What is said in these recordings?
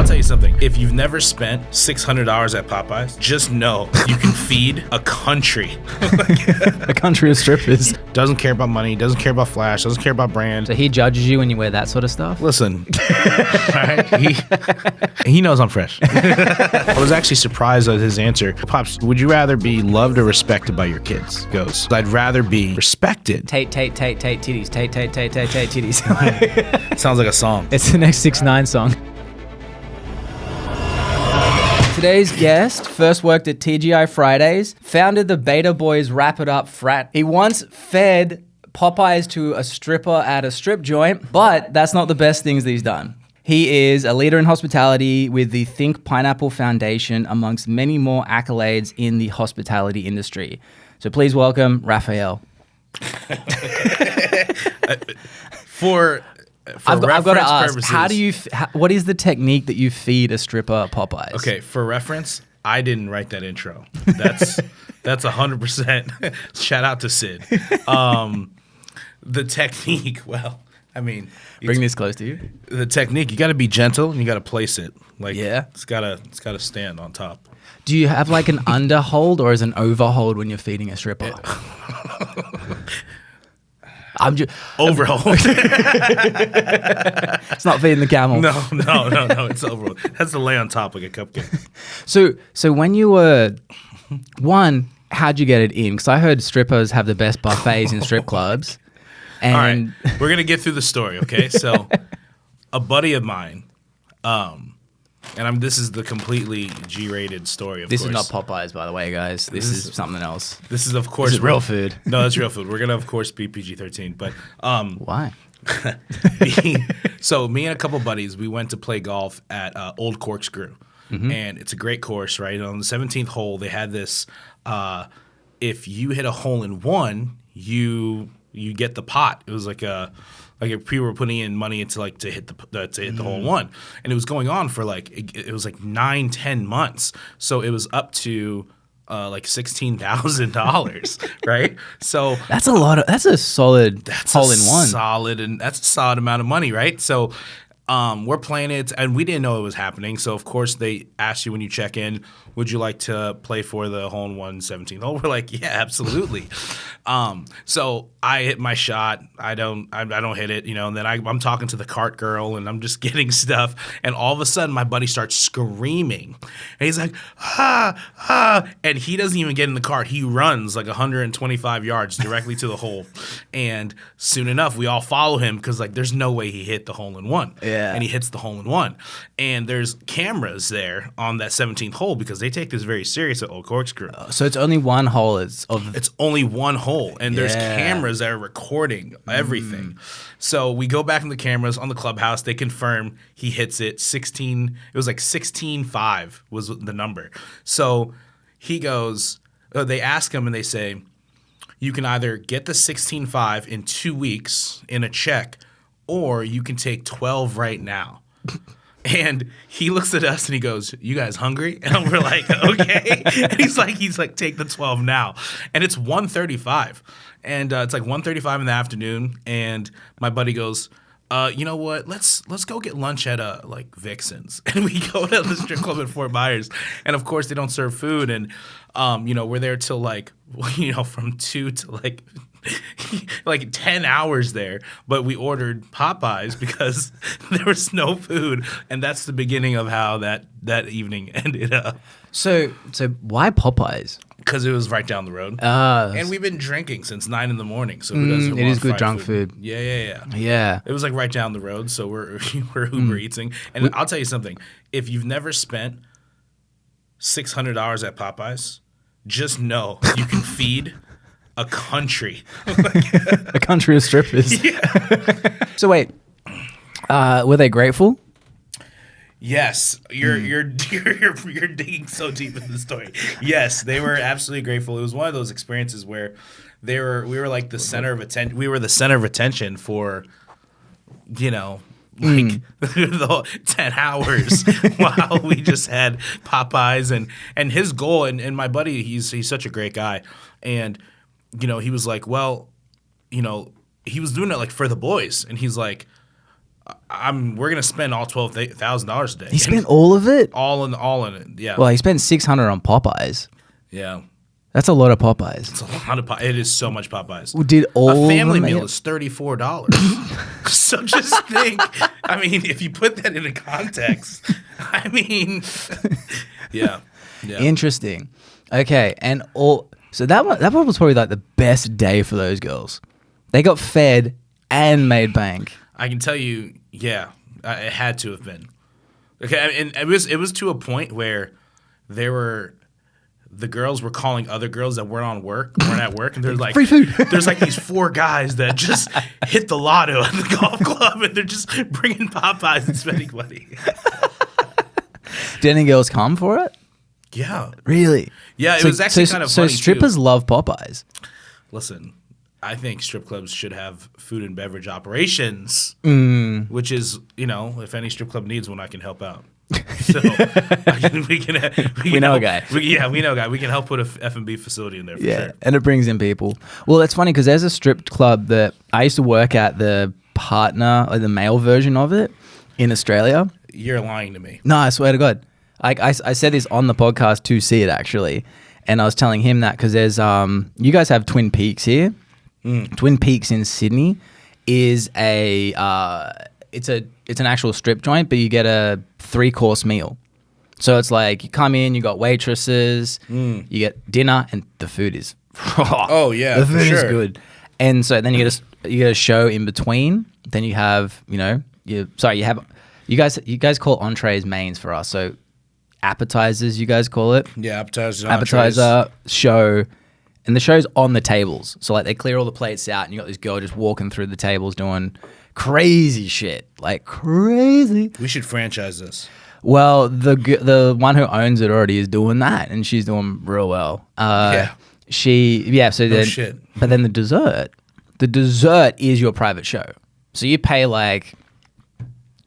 tell you something. If you've never spent $600 at Popeyes, just know you can feed a country. A country of strippers. Doesn't care about money, doesn't care about flash, doesn't care about brand. So he judges you when you wear that sort of stuff? Listen, right? He knows I'm fresh. I was actually surprised at his answer. Pops, would you rather be loved or respected by your kids? Goes, I'd rather be respected. Tate, titties. Tate, titties. Sounds like a song. It's the next 6ix9ine song. Today's guest first worked at TGI Fridays, founded the Beta Boys Wrap It Up Frat. He once fed Popeyes to a stripper at a strip joint, but that's not the best things that he's done. He is a leader in hospitality with the Think Pineapple Foundation, amongst many more accolades in the hospitality industry. So please welcome Rafael. For I've got to ask, purposes, what is the technique that you feed a stripper Popeyes? Okay, for reference, I didn't write that intro. That's 100%. Shout out to Sid. The technique, well, I mean, bring this close to you. The technique, you got to be gentle and you got to place it. Like, yeah, it's gotta stand on top. Do you have like an underhold or is an overhold when you're feeding a stripper? I'm just overhold. It's not feeding the camel. No. It's overhold. That's to lay on top like a cupcake. So when you were one, how'd you get it in? Because I heard strippers have the best buffets in strip clubs. And all right, we're gonna get through the story, okay? So, a buddy of mine, and this is the completely G-rated story. Of this course, is not Popeyes, by the way, guys. This is something else. This is, of course, this is real food. No, it's real food. We're gonna, of course, be PG-13, but why? So, me and a couple buddies, we went to play golf at Old Corkscrew, and it's a great course, right? On the 17th hole, they had this: if you hit a hole in one, you get the pot. It was like if people were putting in money into to hit the hole in one, and it was going on for it was 9-10 months. So it was up to $16,000, right? So that's a lot. That's a solid hole in one. That's a solid amount of money, right? So we're playing it, and we didn't know it was happening. So of course they asked you when you check in, would you like to play for the hole in one 17th hole? We're like, yeah, absolutely. So I hit my shot. I don't hit it, and then I'm talking to the cart girl, and I'm just getting stuff, and all of a sudden my buddy starts screaming, and he's like, and he doesn't even get in the cart. He runs 125 yards directly to the hole, and soon enough we all follow him because there's no way he hit the hole in one. Yeah. And he hits the hole in one, and there's cameras there on that 17th hole because they take this very serious at Old Corkscrew. So it's only one hole. It's only one hole, and there's cameras that are recording everything. So we go back in the cameras on the clubhouse. They confirm he hits it 16. It was 16.5 was the number. So he goes. They ask him and they say, you can either get the 16.5 in 2 weeks in a check, or you can take 12 right now. And he looks at us and he goes, you guys hungry? And we're like, okay. And he's like, take the 12 now. And it's 1:35. And it's 1:35 in the afternoon. And my buddy goes, you know what? Let's go get lunch at Vixen's. And we go to the strip club at Fort Myers. And of course they don't serve food. And we're there till from 2 to 10 hours there, but we ordered Popeyes because there was no food, and that's the beginning of how that evening ended up. So why Popeyes? Because it was right down the road, and we've been drinking since 9 a.m. So who doesn't want it is good fried drunk food. Yeah. It was right down the road, so we're Uber Eating. And I'll tell you something: if you've never spent $600 at Popeyes, just know you can feed a country. A country of strippers. Yeah. So wait, were they grateful? Yes, you're digging so deep into the story. Yes, they were absolutely grateful. It was one of those experiences where we were the center of attention. We were the center of attention for, the 10 hours while we just had Popeyes and his goal and my buddy. He's such a great guy, and he was like, well, he was doing it for the boys, and he's like, we're gonna spend all $12,000 a day. He spent all of it. all in it. Yeah. Well, he spent $600 on Popeyes. Yeah. That's a lot of Popeyes. It's a lot of It is so much Popeyes. Did all a family of them meal is $34. So just think. I mean, if you put that into context, I mean, yeah. Interesting. Okay, and so that one was probably like the best day for those girls. They got fed and made bank. I can tell you, yeah, it had to have been. Okay, and it was to a point where the girls were calling other girls that weren't at work, and they're like, free food. There's like these 4 guys that just hit the lotto at the golf club, and they're just bringing Popeyes and spending money. Did any girls come for it? Yeah. Really? Yeah, it was actually kind of funny, so strippers too. love Popeyes. Listen, I think strip clubs should have food and beverage operations, which is, if any strip club needs one, I can help out. So we know a guy. We know a guy. We can help put a F&B facility in there for sure. And it brings in people. Well, it's funny because there's a strip club that I used to work at, the male version of it in Australia. You're lying to me. No, I swear to God. I said this on the podcast to see it actually, and I was telling him that because there's you guys have Twin Peaks here. Twin Peaks in Sydney is it's an actual strip joint, but you get a 3-course meal. So it's like you come in, you got waitresses, you get dinner, and the food is oh yeah, the food is sure. good. And so then you get a show in between. Then you have you guys call entrees mains for us. So appetizers, you guys call it. Yeah, appetizer, show, and the show's on the tables. So like they clear all the plates out, and you got this girl just walking through the tables doing crazy shit, like crazy. We should franchise this. Well, the one who owns it already is doing that, and she's doing real well. So shit. But then the dessert is your private show. So you pay like,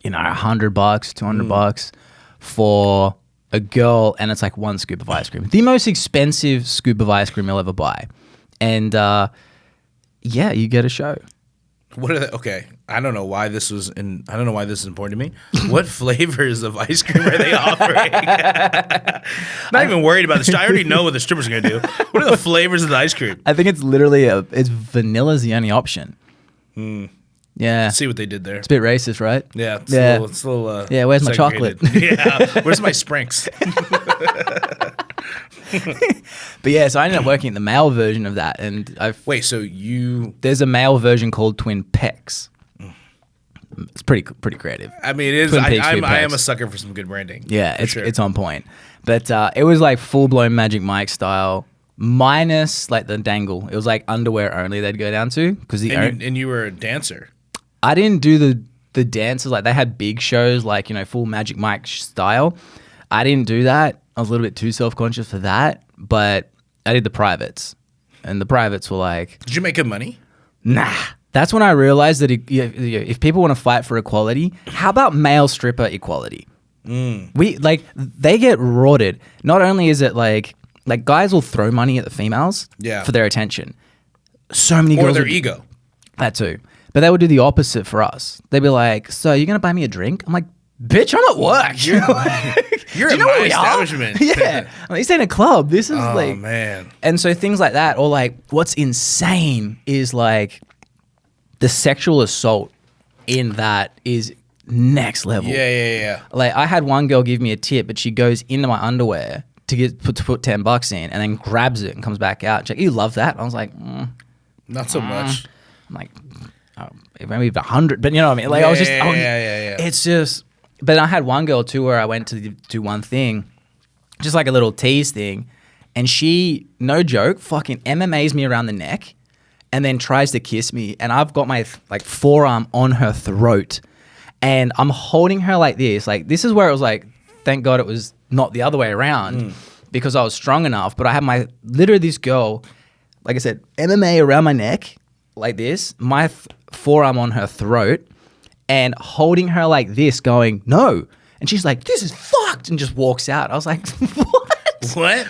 $100, $200 for a girl, and it's like 1 scoop of ice cream. The most expensive scoop of ice cream you'll ever buy. And you get a show. What are they? Okay, I don't know why this is important to me. What flavors of ice cream are they offering? I'm not even worried about the I already know what the strippers are going to do. What are the flavors of the ice cream? I think it's literally it's vanilla's the only option. Yeah. Let's see what they did there. It's a bit racist, right? Yeah. It's a little yeah, where's my chocolate? Yeah. Where's my Sprinks? But yeah, so I ended up working at the male version of that, and there's a male version called Twin Peaks. It's pretty creative. I mean, it is. I am a sucker for some good branding. Yeah, it's on point. But it was like full blown Magic Mike style, minus like the dangle. It was like underwear only. They'd go down to and you were a dancer. I didn't do the dances. Like they had big shows, like full Magic Mike style. I didn't do that. I was a little bit too self-conscious for that, but I did the privates, and the privates were like... Did you make good money? Nah. That's when I realized that if people want to fight for equality, how about male stripper equality? They get rorted. Not only is it like guys will throw money at the females for their attention. So many girls... Or their ego. That too. But they would do the opposite for us. They'd be like, so you're going to buy me a drink? I'm like, bitch, I'm at work. You're at my establishment. Yeah. This ain't a club. This is Oh, man. And so things like that, or like what's insane is like the sexual assault in that is next level. Yeah. Like I had one girl give me a tip, but she goes into my underwear to put $10 in and then grabs it and comes back out. She's like, you love that? I was like, not so much. I'm like, maybe 100, but you know what I mean? Like I was just, yeah. It's just, but I had one girl too where I went to do one thing, just like a little tease thing, and she, no joke, fucking MMAs me around the neck and then tries to kiss me, and I've got my like forearm on her throat and I'm holding her like this. Like this is where it was like, thank God it was not the other way around because I was strong enough, but I had literally this girl, like I said, MMA around my neck like this, my forearm on her throat, and holding her like this going, no. And she's like, this is fucked, and just walks out. I was like, what?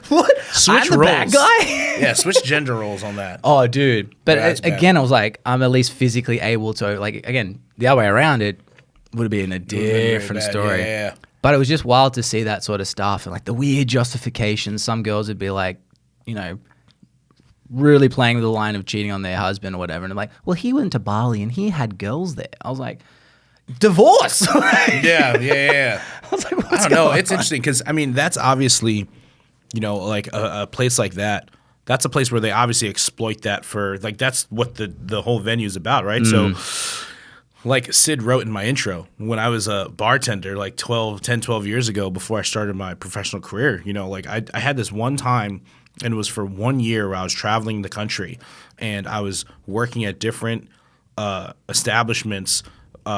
Switch I'm the roles. bad guy? Yeah, switch gender roles on that. Oh, dude. But Yeah, again, I was like, I'm at least physically able to, like, again, the other way around it, would have been a different story. Yeah. But it was just wild to see that sort of stuff and like the weird justifications. Some girls would be like, you know, really playing with the line of cheating on their husband or whatever. And they're like, well, he went to Bali and he had girls there. I was like, divorce. Yeah. I was like, I don't know. It's interesting because, I mean, that's obviously, you know, like a place like that. That's a place where they obviously exploit that for, like, that's what the whole venue is about, right? So, like Sid wrote in my intro, when I was a bartender, like 12 years ago before I started my professional career, you know, like I had this one time, and it was for 1 year where I was traveling the country and I was working at different establishments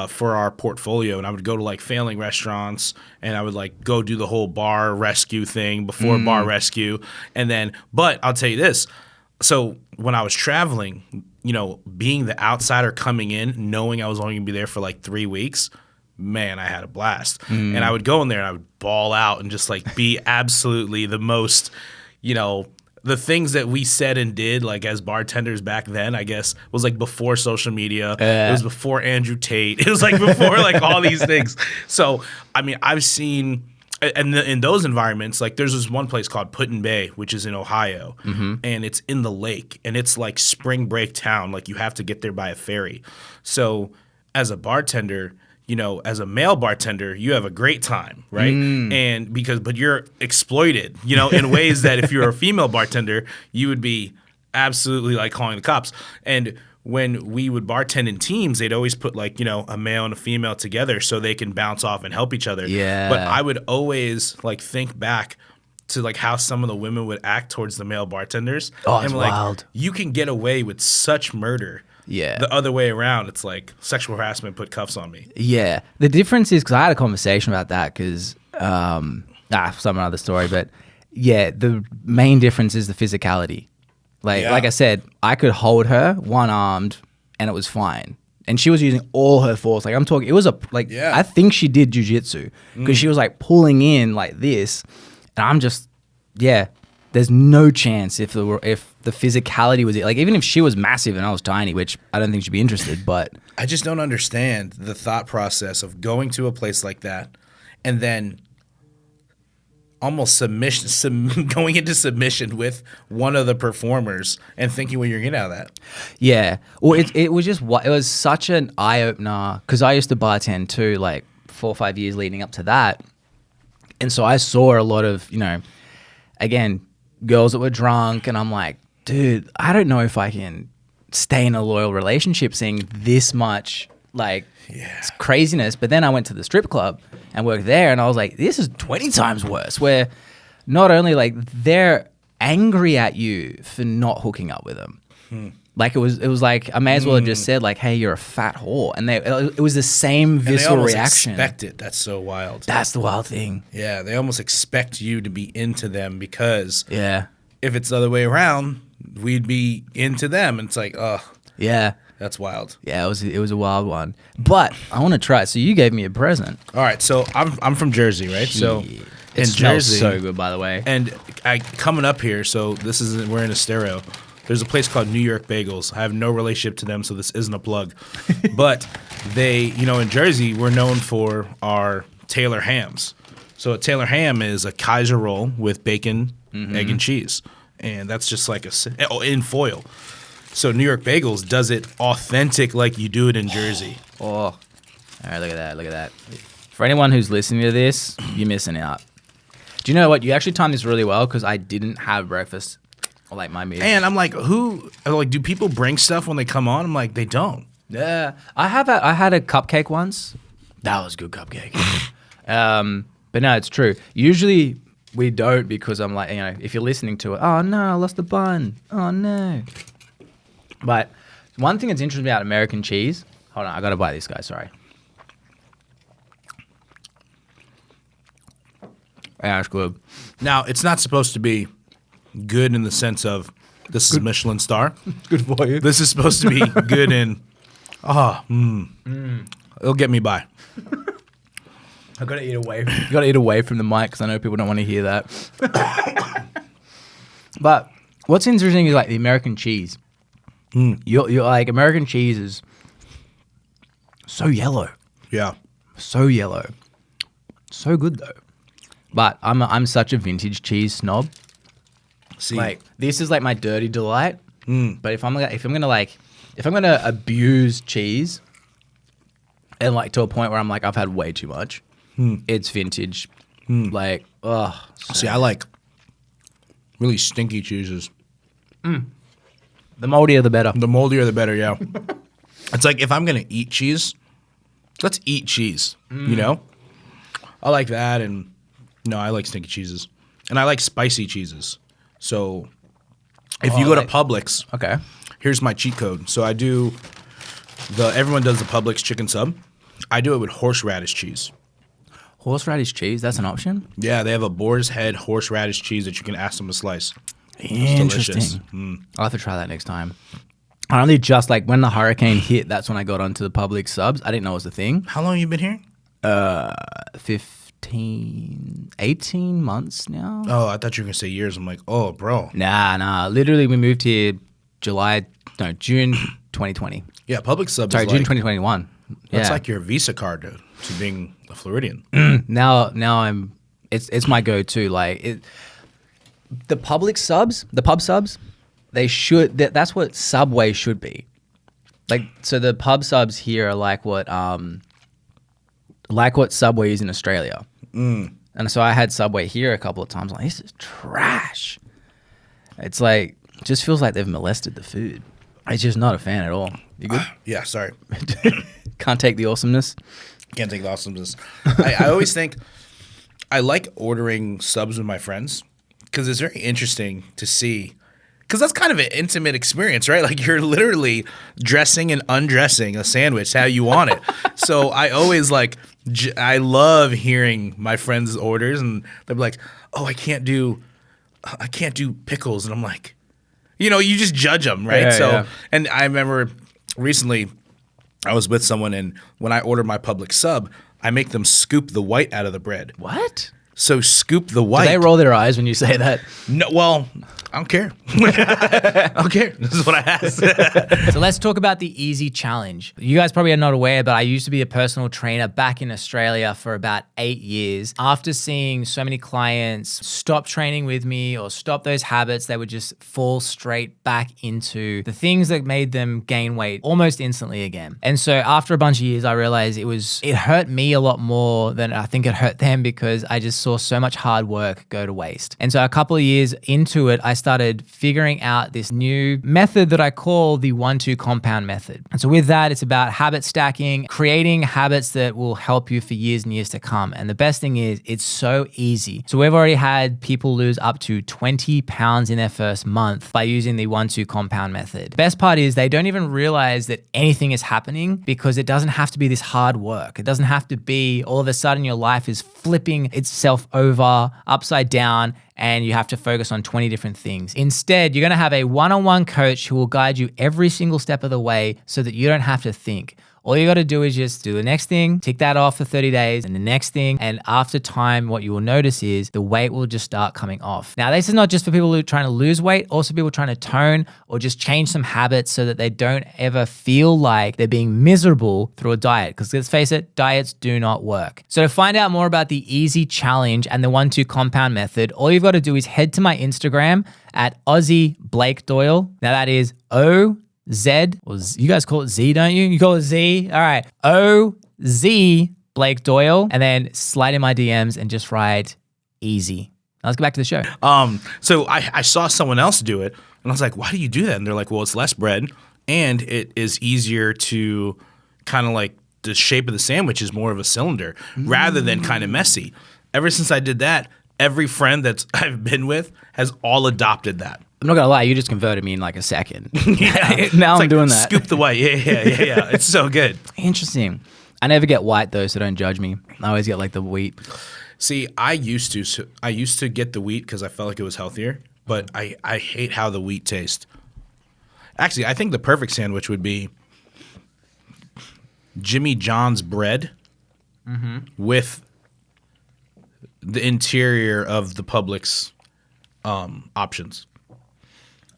for our portfolio, and I would go to like failing restaurants and I would like go do the whole bar rescue thing before bar rescue. And then, but I'll tell you this. So when I was traveling, you know, being the outsider coming in, knowing I was only gonna be there for like 3 weeks, man, I had a blast. And I would go in there and I would ball out and just like be absolutely the most, you know, the things that we said and did, like as bartenders back then, I guess, was like before social media. It was before Andrew Tate. It was like before like all these things. So, I mean, I've seen, and in those environments, like there's this one place called Put in Bay, which is in Ohio, and it's in the lake, and it's like spring break town. Like you have to get there by a ferry. So as a bartender, you know, as a male bartender, you have a great time, right? And but you're exploited, you know, in ways that if you're a female bartender, you would be absolutely like calling the cops. And when we would bartend in teams, they'd always put like, you know, a male and a female together so they can bounce off and help each other. Yeah. But I would always like think back to like how some of the women would act towards the male bartenders. Oh, it's and like, wild. You can get away with such murder. Yeah. The other way around, it's like sexual harassment, put cuffs on me. Yeah. The difference is, because I had a conversation about that because, some other story, but yeah, the main difference is the physicality. Like I said, I could hold her one-armed and it was fine. And she was using all her force. Like I'm talking, it was I think she did jujitsu because she was like pulling in like this. And I'm just, there's no chance if the physicality was like, even if she was massive and I was tiny, which I don't think she'd be interested, but I just don't understand the thought process of going to a place like that and then almost going into submission with one of the performers and thinking what you're getting out of that. Yeah. Well, it was such an eye opener because I used to bartend too, like 4 or 5 years leading up to that. And so I saw a lot of, you know, again, girls that were drunk, and I'm like, dude, I don't know if I can stay in a loyal relationship seeing this much like craziness. But then I went to the strip club and worked there, and I was like, this is 20 times worse, where not only like they're angry at you for not hooking up with them. Like it was like I may as well have just said like, hey, you're a fat whore, and it was the same visceral and they reaction. Expect it. That's so wild. That's the wild thing. Yeah, they almost expect you to be into them because if it's the other way around, we'd be into them, and it's like, that's wild. Yeah, it was a wild one. But I want to try it. So you gave me a present. All right, so I'm from Jersey, right? So it smells so good, by the way. And coming up here, so we're in a stereo. There's a place called New York Bagels. I have no relationship to them, so this isn't a plug. But they, you know, in Jersey, we're known for our Taylor hams. So a Taylor ham is a Kaiser roll with bacon, egg, and cheese. And that's just like in foil. So New York Bagels does it authentic like you do it in Jersey. Oh, all right, look at that. For anyone who's listening to this, you're missing out. Do you know what? You actually timed this really well because I didn't have breakfast. Like my meal. And I'm like, do people bring stuff when they come on? I'm like, they don't. Yeah. I had a cupcake once. That was a good cupcake. But no, it's true. Usually we don't because I'm like, you know, if you're listening to it, oh no, I lost the bun. Oh no. But one thing that's interesting about American cheese, hold on, I gotta buy this guy, sorry. Yeah, it's good. Now, it's not supposed to be good in the sense of this is Michelin star. Good for you. This is supposed to be good in, it'll get me by. I gotta eat away. You gotta eat away from the mic because I know people don't want to hear that. But what's interesting is like the American cheese. You're like American cheese is so yellow. Yeah. So yellow. So good though. But I'm such a vintage cheese snob. See, Like this is like my dirty delight. But if I'm gonna abuse cheese, and like to a point where I'm like I've had way too much, it's vintage. Like see, I like really stinky cheeses. The moldier the better. The moldier the better. Yeah. It's like if I'm gonna eat cheese, let's eat cheese. You know, I like that, and no, I like stinky cheeses, and I like spicy cheeses. So if you go to Publix, Okay. here's my cheat code. So I do everyone does the Publix chicken sub. I do it with horseradish cheese. Horseradish cheese, that's an option? Yeah, they have a boar's head horseradish cheese that you can ask them to slice. Interesting. Delicious. I'll have to try that next time. I only just like when the hurricane hit, that's when I got onto the Publix subs. I didn't know it was a thing. How long have you been here? 18 months now. Oh, I thought you were gonna say years. I'm like, oh, bro. Nah. Literally, we moved here June 2020. Yeah, Publix subs. Sorry, is June like, 2021. That's Yeah. like your Visa card to being a Floridian. Now it's my go-to. Like the pub subs, that's what Subway should be. Like, so the pub subs here are like what Subway is in Australia. And so I had Subway here a couple of times. I'm like, this is trash. It's like, just feels like they've molested the food. It's just not a fan at all. You good? Yeah, sorry. Can't take the awesomeness. Can't take the awesomeness. I always think I like ordering subs with my friends because it's very interesting to see. Because that's kind of an intimate experience, right? Like you're literally dressing and undressing a sandwich how you want it. So I always I love hearing my friends' orders, and they're like, "Oh, I can't do pickles," and I'm like, you just judge them, right? Yeah. And I remember recently I was with someone, and when I order my Publix sub, I make them scoop the white out of the bread. What? So scoop the white. Do they roll their eyes when you say that? No, well, I don't care. I don't care. This is what I asked. So let's talk about the easy challenge. You guys probably are not aware, but I used to be a personal trainer back in Australia for about 8 years. After seeing so many clients stop training with me or stop those habits, they would just fall straight back into the things that made them gain weight almost instantly again. And so after a bunch of years, I realized it hurt me a lot more than I think it hurt them, because I just saw so much hard work go to waste. And so a couple of years into it, I started figuring out this new method that I call the 1-2 compound method. And so with that, it's about habit stacking, creating habits that will help you for years and years to come. And the best thing is it's so easy. So we've already had people lose up to 20 pounds in their first month by using the 1-2 compound method. The best part is they don't even realize that anything is happening, because it doesn't have to be this hard work. It doesn't have to be all of a sudden your life is flipping itself over, upside down, and you have to focus on 20 different things. Instead, you're gonna have a one-on-one coach who will guide you every single step of the way so that you don't have to think. All you gotta do is just do the next thing, tick that off for 30 days, and the next thing. And after time, what you will notice is the weight will just start coming off. Now, this is not just for people who are trying to lose weight, also people trying to tone or just change some habits so that they don't ever feel like they're being miserable through a diet. Because let's face it, diets do not work. So to find out more about the easy challenge and the 1-2 compound method, all you've got to do is head to my Instagram at Aussie Blake Doyle. Now that is OZ, or you guys call it Z, don't you? You call it Z? All right. OZ Blake Doyle. And then slide in my DMs and just write easy. Now let's get back to the show. So I saw someone else do it, and I was like, why do you do that? And they're like, well, it's less bread, and it is easier to kind of like the shape of the sandwich is more of a cylinder rather than kind of messy. Ever since I did that, every friend that I've been with has all adopted that. I'm not gonna lie, you just converted me in like a second. Yeah. Now It's I'm doing that. Scoop the white. Yeah. It's so good. Interesting. I never get white though, so don't judge me. I always get like the wheat. See, I used to get the wheat because I felt like it was healthier, but I hate how the wheat tastes. Actually, I think the perfect sandwich would be Jimmy John's bread with the interior of the Publix options.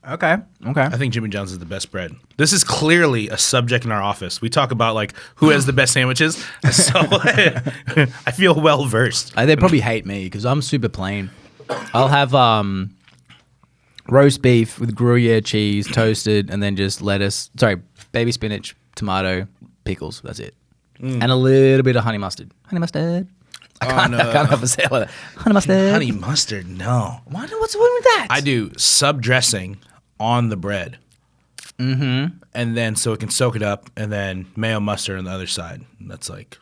Okay. I think Jimmy John's is the best bread. This is clearly a subject in our office. We talk about like who has the best sandwiches. So I feel well versed. They probably hate me because I'm super plain. I'll have roast beef with Gruyere cheese, toasted, and then just lettuce. Sorry, baby spinach, tomato, pickles. That's it. And a little bit of honey mustard. Honey mustard. I can't have a say like that. Honey mustard. Honey mustard, no. What's wrong with that? I do sub dressing on the bread. Mm-hmm. And then so it can soak it up, and then mayo mustard on the other side. And that's like.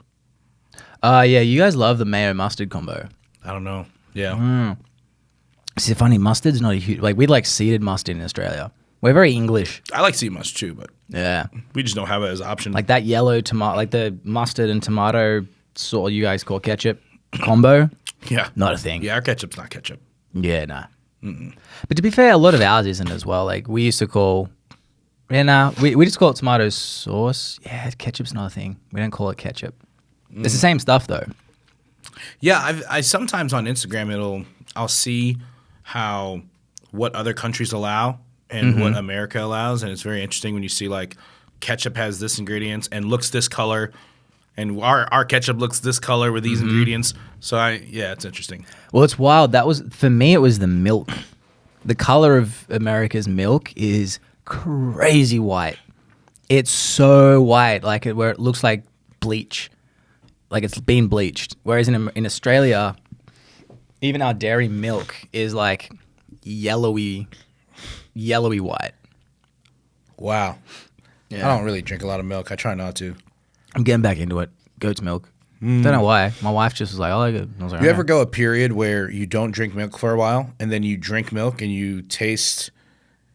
Yeah, you guys love the mayo mustard combo. I don't know. Yeah. See, funny, mustard's not a huge. Like, we like seeded mustard in Australia. We're very English. I like sea mustard too, but yeah, we just don't have it as an option. Like that yellow tomato, like the mustard and tomato, sort you guys call ketchup combo. Yeah. Not a thing. Yeah, our ketchup's not ketchup. Yeah, nah. But to be fair, a lot of ours isn't as well. Like, we used to call. Yeah, nah. We just call it tomato sauce. Yeah, ketchup's not a thing. We don't call it ketchup. It's the same stuff though. Yeah, I sometimes on Instagram I'll see what other countries allow and what America allows, and it's very interesting when you see like ketchup has this ingredients and looks this color, and our ketchup looks this color with these ingredients. So it's interesting. Well, it's wild. That was for me. It was the milk. The color of America's milk is crazy white. It's so white, like where it looks like bleach, like it's been bleached. Whereas in Australia, even our dairy milk is like yellowy white. Wow. Yeah. I don't really drink a lot of milk. I try not to. I'm getting back into it. Goat's milk. Don't know why. My wife just was like, "I like it." I was like, you ever go a period where you don't drink milk for a while, and then you drink milk and you taste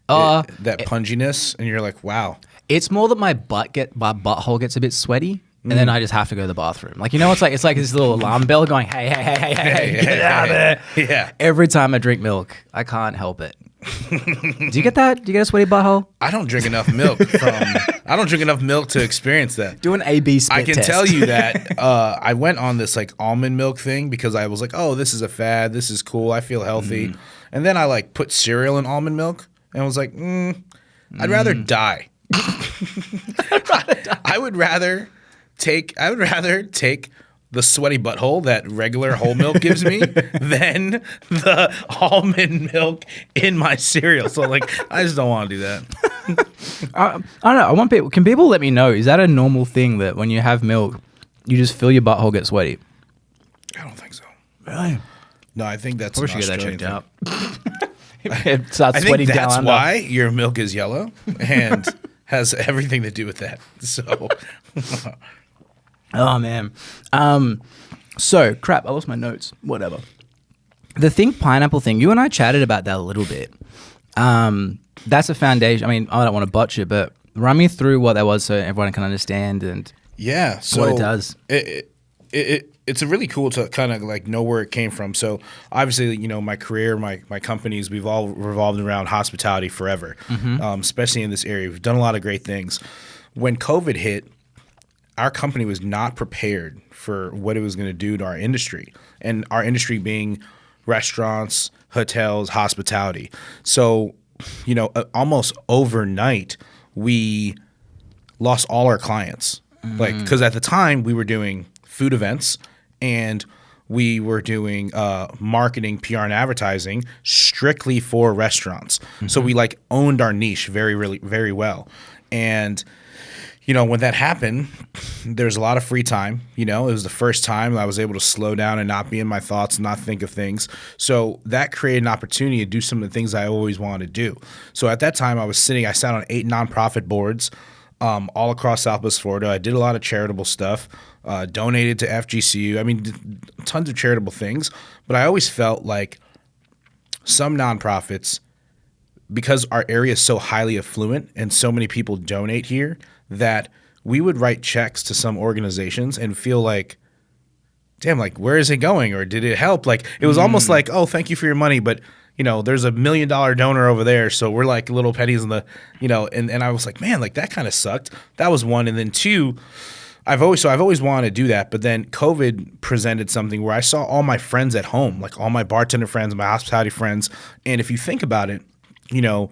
that punginess, and you're like, "Wow." It's more that my butthole gets a bit sweaty, and then I just have to go to the bathroom. Like, you know, it's like this little alarm bell going, "Hey, get out of there!" Yeah. Every time I drink milk, I can't help it. Do you get that? Do you get a sweaty butthole? I don't drink enough milk to experience that. Do an A/B split I can test. tell you that I went on this like almond milk thing because I was like, oh, this is a fad. This is cool. I feel healthy. And then I like put cereal in almond milk and I was like, I'd rather die. I would rather take the sweaty butthole that regular whole milk gives me than the almond milk in my cereal. So like, I just don't want to do that. I don't know. I want people. Can people let me know? Is that a normal thing that when you have milk, you just feel your butthole get sweaty? I don't think so. Really? No, I think that's. I wish you get that checked thing. out. It starts I think sweating that's down why your milk is yellow and has everything to do with that. So. Oh man. So crap, I lost my notes. Whatever. The pineapple thing, you and I chatted about that a little bit. That's a foundation. I mean, I don't want to botch it, but run me through what that was so everyone can understand and so what it does. It's a really cool to kind of like know where it came from. So obviously, you know, my career, my companies, we've all revolved around hospitality forever, especially in this area. We've done a lot of great things. When COVID hit, our company was not prepared for what it was going to do to our industry, and our industry being restaurants, hotels, hospitality. So, you know, almost overnight, we lost all our clients. Like, because at the time we were doing food events and we were doing marketing, PR, and advertising strictly for restaurants. So we like owned our niche very well. And you know, when that happened, there's a lot of free time. You know, it was the first time I was able to slow down and not be in my thoughts and not think of things. So that created an opportunity to do some of the things I always wanted to do. So at that time, I sat on 8 nonprofit boards all across Southwest Florida. I did a lot of charitable stuff, donated to FGCU. I mean, tons of charitable things. But I always felt like some nonprofits, because our area is so highly affluent and so many people donate here, that we would write checks to some organizations and feel like, damn, like, where is it going? Or did it help? Like, it was almost like, oh, thank you for your money, but, you know, there's $1 million donor over there, so we're like little pennies in the, you know, and I was like, man, like, that kind of sucked. That was one. And then 2, I've always wanted to do that, but then COVID presented something where I saw all my friends at home, like all my bartender friends, my hospitality friends, and if you think about it, you know,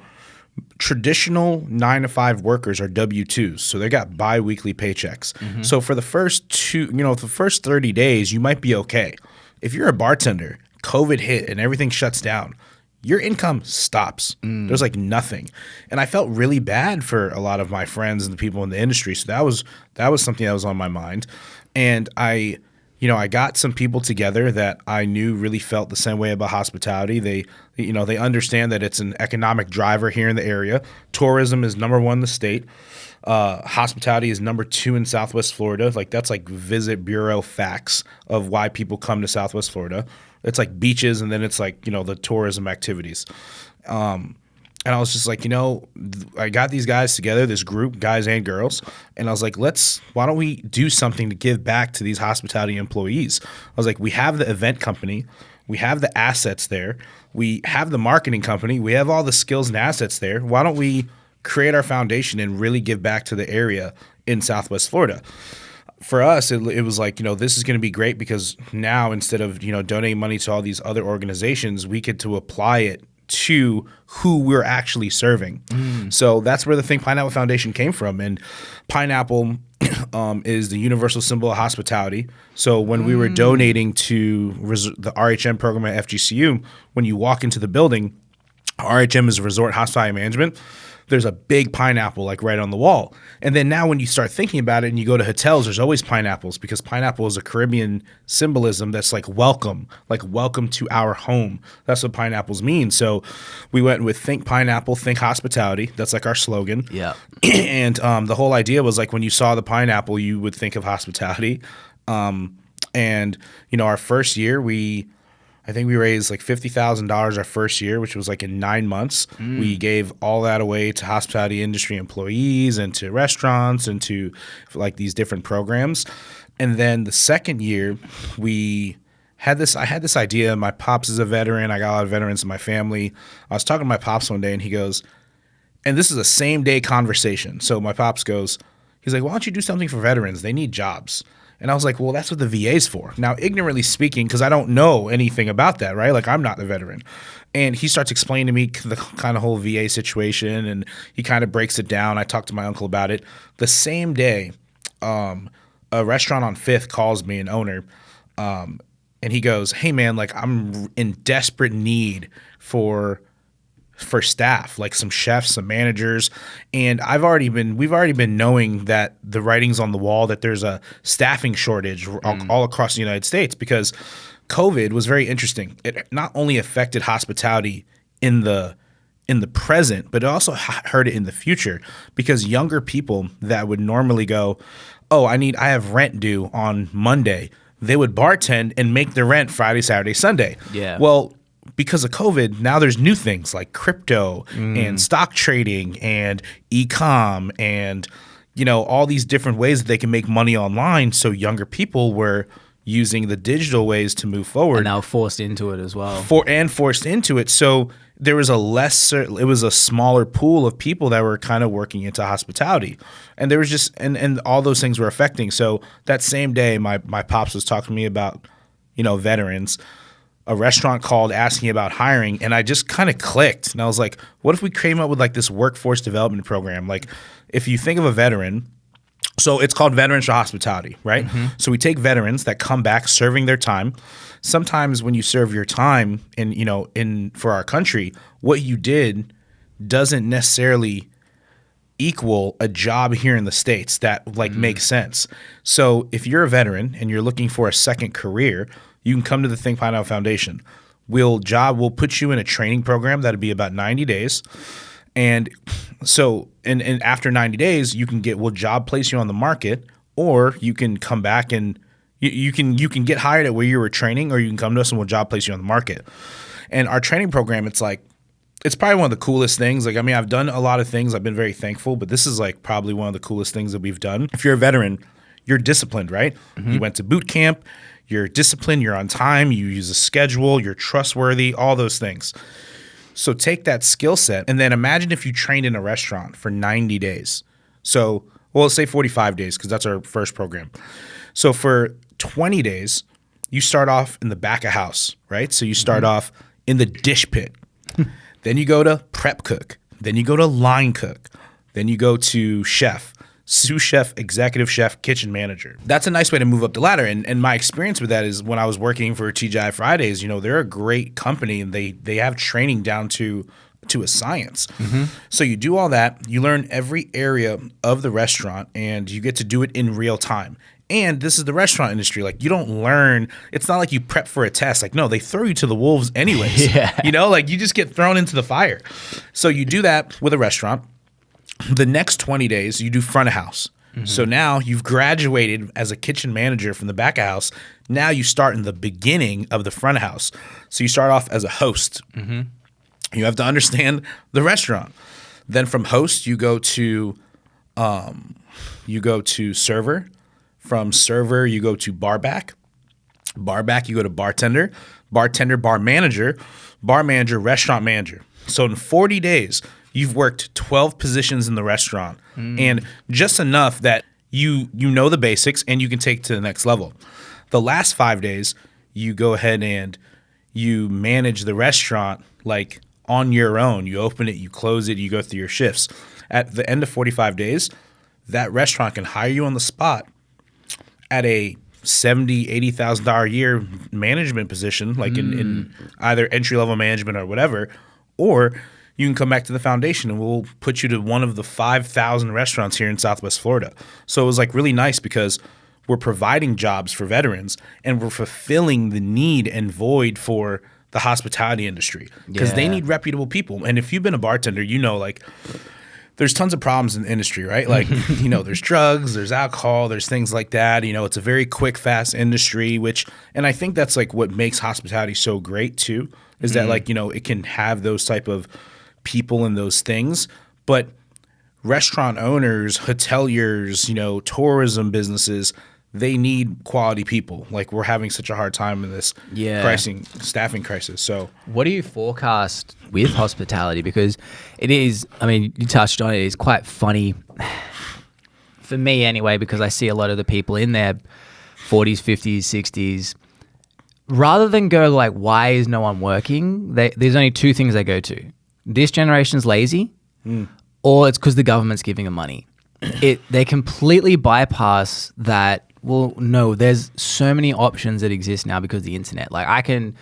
traditional 9 to 5 workers are W-2s, so they got bi-weekly paychecks. So for the first the first 30 days, you might be okay. If you're a bartender, COVID hit and everything shuts down, your income stops. There's like nothing. And I felt really bad for a lot of my friends and the people in the industry. So that was something that was on my mind. And I got some people together that I knew really felt the same way about hospitality. They understand that it's an economic driver here in the area. Tourism is number 1 in the state. Hospitality is number 2 in Southwest Florida. Like that's like Visit Bureau facts of why people come to Southwest Florida. It's like beaches, and then it's like, the tourism activities. And I was just like, I got these guys together, this group, guys and girls, and I was like, why don't we do something to give back to these hospitality employees? I was like, we have the event company, we have the assets there, we have the marketing company, we have all the skills and assets there. Why don't we create our foundation and really give back to the area in Southwest Florida? For us, it was like, this is going to be great because now instead of, donating money to all these other organizations, we get to apply it to who we're actually serving. So that's where the Think Pineapple Foundation came from. And pineapple is the universal symbol of hospitality. So when we were donating to the RHM program at FGCU, when you walk into the building, RHM is Resort Hospitality Management. There's a big pineapple like right on the wall. And then now when you start thinking about it and you go to hotels, there's always pineapples because pineapple is a Caribbean symbolism that's like welcome to our home. That's what pineapples mean. So we went with Think Pineapple, Think Hospitality. That's like our slogan. Yeah. And the whole idea was like when you saw the pineapple, you would think of hospitality. And our first year, I think we raised like $50,000 our first year, which was like in 9 months. We gave all that away to hospitality industry employees and to restaurants and to like these different programs. And then the second year, I had this idea. My pops is a veteran. I got a lot of veterans in my family. I was talking to my pops one day and he goes, and this is a same day conversation. So my pops goes, he's like, why don't you do something for veterans? They need jobs. And I was like, well, that's what the VA's for. Now, ignorantly speaking, because I don't know anything about that, right? Like, I'm not a veteran. And he starts explaining to me the kind of whole VA situation, and he kind of breaks it down. I talked to my uncle about it. The same day, a restaurant on 5th calls me, an owner, and he goes, hey, man, like, I'm in desperate need for staff, like some chefs, some managers. And we've already been knowing that the writing's on the wall that there's a staffing shortage all across the United States because COVID was very interesting. It not only affected hospitality in the present, but it also hurt it in the future because younger people that would normally go, oh, I have rent due on Monday. They would bartend and make the rent Friday, Saturday, Sunday. Yeah. Well, because of COVID, now there's new things like crypto and stock trading and e-com and, all these different ways that they can make money online. So younger people were using the digital ways to move forward. And now forced into it as well. Forced into it. So there was it was a smaller pool of people that were kind of working into hospitality. And there was just, and all those things were affecting. So that same day, my pops was talking to me about, veterans. A restaurant called asking about hiring, and I just kind of clicked. And I was like, what if we came up with like this workforce development program? Like if you think of a veteran, so it's called Veterans for Hospitality, right? So we take veterans that come back serving their time. Sometimes when you serve your time for our country, what you did doesn't necessarily equal a job here in the States that like makes sense. So if you're a veteran and you're looking for a second career, you can come to the Think Pineapple Foundation. We'll put you in a training program that'll be about 90 days. And so and after 90 days, we'll job place you on the market, or you can come back and you can get hired at where you were training, or you can come to us and we'll job place you on the market. And our training program, it's probably one of the coolest things. Like, I mean, I've done a lot of things. I've been very thankful, but this is like probably one of the coolest things that we've done. If you're a veteran, you're disciplined, right? You went to boot camp. You're disciplined, you're on time, you use a schedule, you're trustworthy, all those things. So take that skill set and then imagine if you trained in a restaurant for 90 days. So, let's say 45 days because that's our first program. So for 20 days, you start off in the back of house, right? So you start off in the dish pit. Then you go to prep cook. Then you go to line cook. Then you go to chef, sous chef, executive chef, kitchen manager. That's a nice way to move up the ladder. And my experience with that is when I was working for TGI Fridays, you know, they're a great company and they have training down to a science. So you do all that, you learn every area of the restaurant, and you get to do it in real time. And this is the restaurant industry. Like, you don't learn. It's not like you prep for a test. Like, no, they throw you to the wolves anyways. You know, like you just get thrown into the fire. So you do that with a restaurant. The next 20 days, you do front of house. So now you've graduated as a kitchen manager from the back of house. Now you start in the beginning of the front of house. So you start off as a host. You have to understand the restaurant. Then from host, you go to server. From server, you go to bar back. Bar back, you go to bartender. Bartender, bar manager. Bar manager, restaurant manager. So in 40 days, you've worked 12 positions in the restaurant, and just enough that you know the basics and you can take to the next level. The last 5 days, you go ahead and you manage the restaurant like on your own. You open it, you close it, you go through your shifts. At the end of 45 days, that restaurant can hire you on the spot at a $70,000, $80,000 a year management position, like in either entry-level management or whatever, or you can come back to the foundation and we'll put you to one of the 5,000 restaurants here in Southwest Florida. So it was like really nice because we're providing jobs for veterans and we're fulfilling the need and void for the hospitality industry because they need reputable people. And if you've been a bartender, you know, like there's tons of problems in the industry, right? Like, you know, there's drugs, there's alcohol, there's things like that. You know, it's a very quick, fast industry, and I think that's like what makes hospitality so great too, is that like, you know, it can have those type of people and those things, but restaurant owners, hoteliers, you know, tourism businesses, they need quality people. Like, we're having such a hard time in this staffing crisis. So what do you forecast with hospitality? Because it is, I mean, you touched on it, it's quite funny for me anyway, because I see a lot of the people in their 40s, 50s, 60s, rather than go like, why is no one working? There's only two things they go to. This generation's lazy, or it's because the government's giving them money. They completely bypass that. Well, no, there's so many options that exist now because of the internet. Like, I can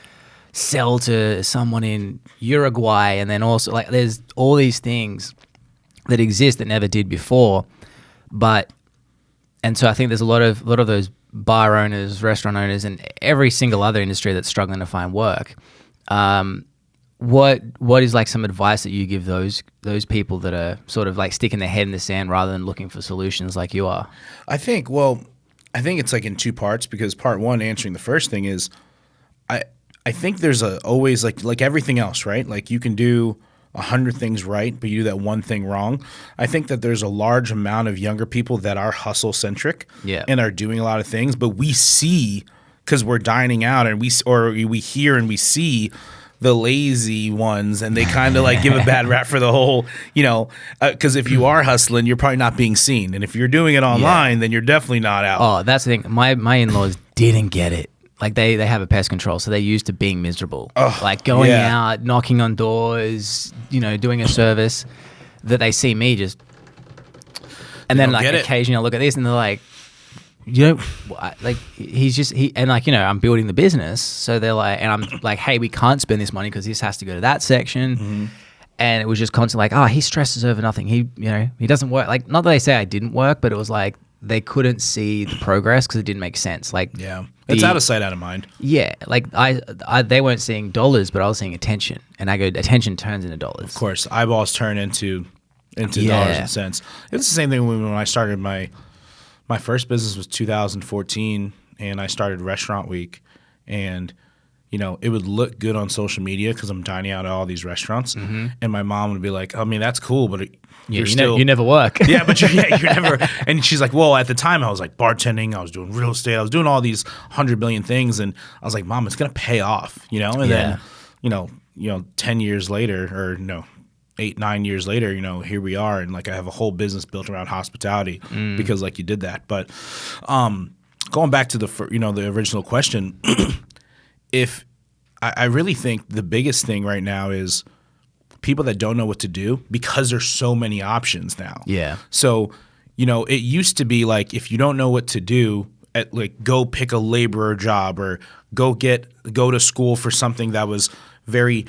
sell to someone in Uruguay, and then also like there's all these things that exist that never did before. And so I think there's a lot of those bar owners, restaurant owners, and every single other industry that's struggling to find work. What is like some advice that you give those people that are sort of like sticking their head in the sand rather than looking for solutions like you are? I think it's like in two parts, because part one, answering the first thing, is I think there's always like everything else, right? Like, you can do 100 things right, but you do that one thing wrong. I think that there's a large amount of younger people that are hustle centric and are doing a lot of things, but we see, because we're dining out and we hear and we see the lazy ones, and they kind of like give a bad rap for the whole, you know, because if you are hustling, you're probably not being seen. And if you're doing it online, then you're definitely not out. Oh, that's the thing. My in-laws didn't get it. Like, they have a pest control, so they're used to being miserable. Like, going out, knocking on doors, you know, doing a service, that they see me just, and then like occasionally I'll look at this and they're like, you know, like and like, you know, I'm building the business, so they're like, and I'm like, hey, we can't spend this money because this has to go to that section. And it was just constantly like, oh, he stresses over nothing. He doesn't work. Like, not that they say I didn't work, but it was like they couldn't see the progress because it didn't make sense. Like, it's out of sight, out of mind. Yeah, like they weren't seeing dollars, but I was seeing attention, and I go, attention turns into dollars. Of course, eyeballs turn into dollars and cents. It was the same thing when I started my first business was 2014, and I started Restaurant Week, and you know, it would look good on social media because I'm dining out at all these restaurants, and my mom would be like, I mean, that's cool, but you never work. Yeah, but you're never. And she's like, well, at the time I was like bartending, I was doing real estate, I was doing all these 100 billion things, and I was like, Mom, it's gonna pay off, you know. And then, you know, 10 years later, or no, 8-9 years later, you know, here we are, and like I have a whole business built around hospitality because like you did that. But going back to the original question, if I really think the biggest thing right now is people that don't know what to do because there's so many options now. Yeah. So, it used to be like if you don't know what to do, go pick a laborer job or go to school for something that was very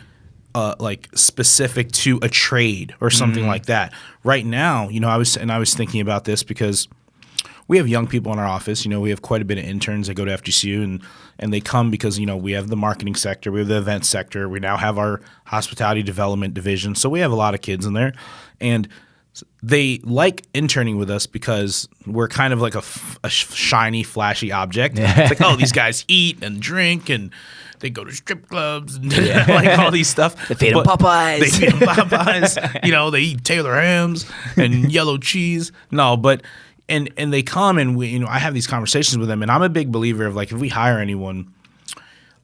specific to a trade or something like that. Right now, I was thinking about this because we have young people in our office. We have quite a bit of interns that go to FGCU and they come because, we have the marketing sector, we have the event sector, we now have our hospitality development division. So we have a lot of kids in there, and they like interning with us because we're kind of like a shiny, flashy object. It's like, oh, these guys eat and drink and they go to strip clubs and like all these stuff. They feed them Popeyes. They feed them Popeyes. They eat Taylor hams and yellow cheese. No, but and they come and I have these conversations with them, and I'm a big believer of like if we hire anyone,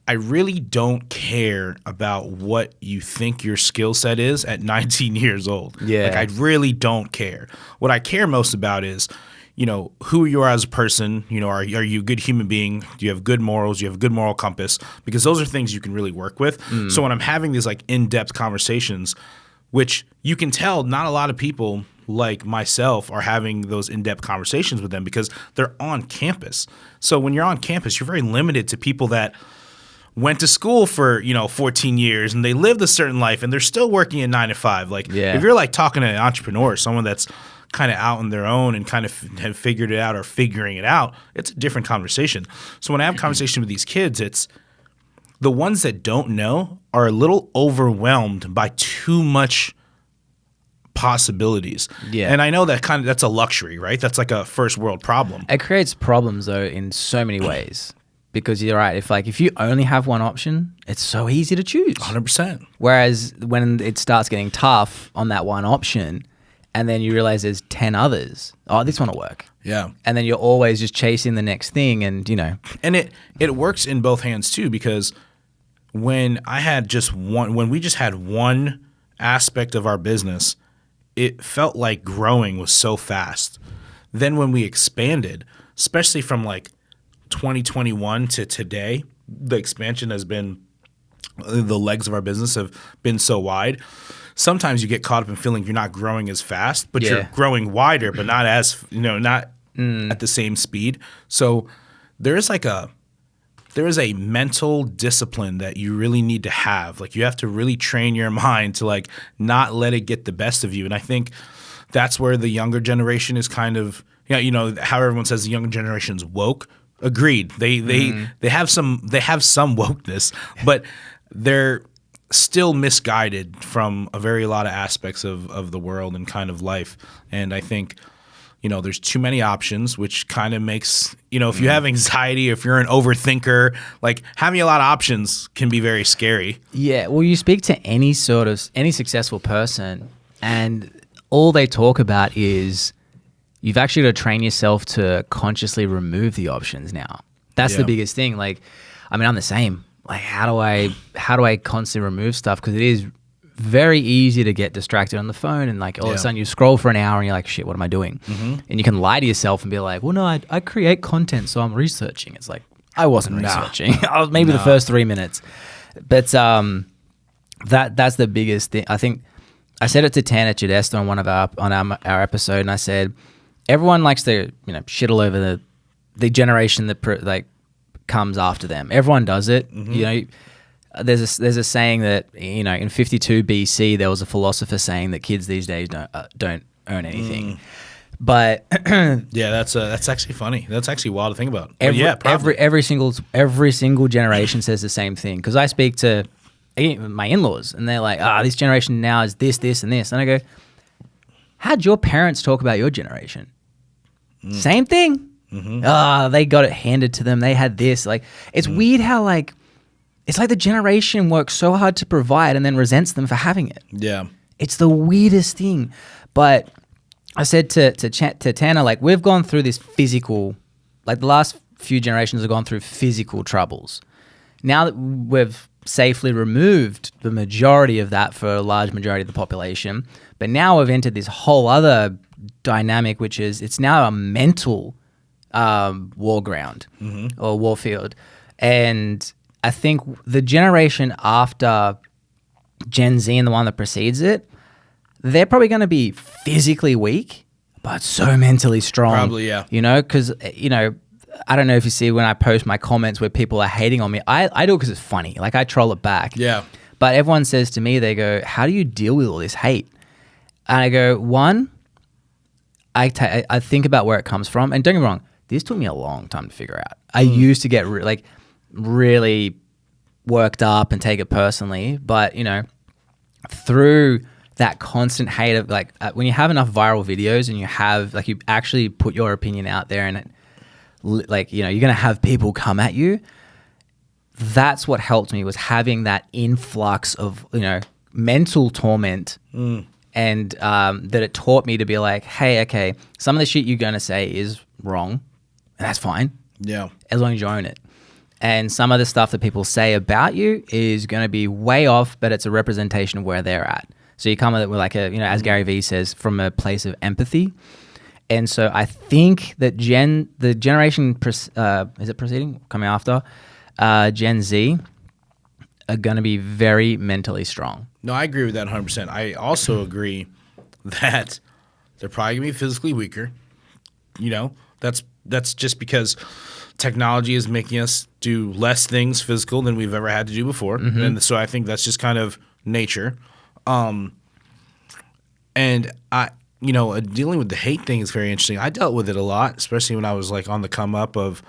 I really don't care about what you think your skill set is at 19 years old. Yeah. Like I really don't care. What I care most about is, who you are as a person. Are you a good human being? Do you have good morals? Do you have a good moral compass? Because those are things you can really work with. So when I'm having these like in-depth conversations, which you can tell not a lot of people like myself are having those in-depth conversations with them because they're on campus. So when you're on campus, you're very limited to people that went to school for 14 years and they lived a certain life and they're still working a 9 to 5. Like if you're like talking to an entrepreneur, someone that's kind of out on their own and kind of have figured it out or figuring it out, it's a different conversation. So when I have conversation with these kids, it's the ones that don't know are a little overwhelmed by too much possibilities. Yeah. And I know that's a luxury, right? That's like a first world problem. It creates problems though in so many ways. Because you're right, if you only have one option, it's so easy to choose. 100%. Whereas when it starts getting tough on that one option, and then you realize there's 10 others, this one will work. Yeah. And then you're always just chasing the next thing, and And it works in both hands too, because when we just had one aspect of our business, it felt like growing was so fast. Then when we expanded, especially from like 2021 to today, the expansion has been, the legs of our business have been so wide. Sometimes you get caught up in feeling you're not growing as fast, but you're growing wider, but not as, not at the same speed. So there is a mental discipline that you really need to have. Like you have to really train your mind to like not let it get the best of you. And I think that's where the younger generation is kind of, how everyone says the younger generation's woke. Agreed. They have some wokeness, but they're still misguided from a lot of aspects of the world and kind of life. And I think, there's too many options, which kind of makes, if you have anxiety, if you're an overthinker, like having a lot of options can be very scary. Yeah. Well, you speak to any successful person, and all they talk about is you've actually got to train yourself to consciously remove the options now. That's the biggest thing. Like, I'm the same. Like, how do I constantly remove stuff? Because it is very easy to get distracted on the phone, and like all of a sudden you scroll for an hour and you're like, shit, what am I doing? And you can lie to yourself and be like, well, no, I create content, so I'm researching. It's like, I wasn't researching. I was maybe the first 3 minutes. But that's the biggest thing. I think I said it to Tana Chidesta on our episode, and I said, everyone likes to, shit all over the generation that comes after them. Everyone does it. There's a saying that in 52 BC there was a philosopher saying that kids these days don't earn anything. But that's actually funny. That's actually wild to think about. Every single generation says the same thing. Because I speak to my in-laws and they're like, this generation now is this, this, and this, and I go, how'd your parents talk about your generation? Same thing. They got it handed to them. They had this. Like, it's weird how it's like the generation works so hard to provide and then resents them for having it. Yeah, it's the weirdest thing. But I said to Tana, like, we've gone through this physical, like the last few generations have gone through physical troubles. Now that we've safely removed the majority of that for a large majority of the population, but now we've entered this whole other dynamic, which is it's now a mental war ground or war field. And I think the generation after Gen Z and the one that precedes it, they're probably going to be physically weak, but so mentally strong. Probably, yeah. You know, because, you know, I don't know if you see when I post my comments where people are hating on me. I do it because it's funny. Like, I troll it back. Yeah. But everyone says to me, they go, how do you deal with all this hate? And I go, one, I think about where it comes from. And don't get me wrong, this took me a long time to figure out. I used to get really worked up and take it personally. But, you know, through that constant hate of like, when you have enough viral videos and you have, like, you actually put your opinion out there and it, like, you know, you're going to have people come at you. That's what helped me, was having that influx of, you know, mental torment. And that it taught me to be like, hey, okay, some of the shit you're going to say is wrong, and that's fine. Yeah. As long as you own it. And some of the stuff that people say about you is going to be way off, but it's a representation of where they're at. So you come with it with like a, you know, as Gary Vee says, from a place of empathy. And so I think that the generation, is it preceding, coming after, Gen Z, are going to be very mentally strong. No, I agree with that 100%. I also agree that they're probably going to be physically weaker. You know, that's just because technology is making us do less things physical than we've ever had to do before. And so I think that's just kind of nature. And you know, dealing with the hate thing is very interesting. I dealt with it a lot, especially when I was like on the come up of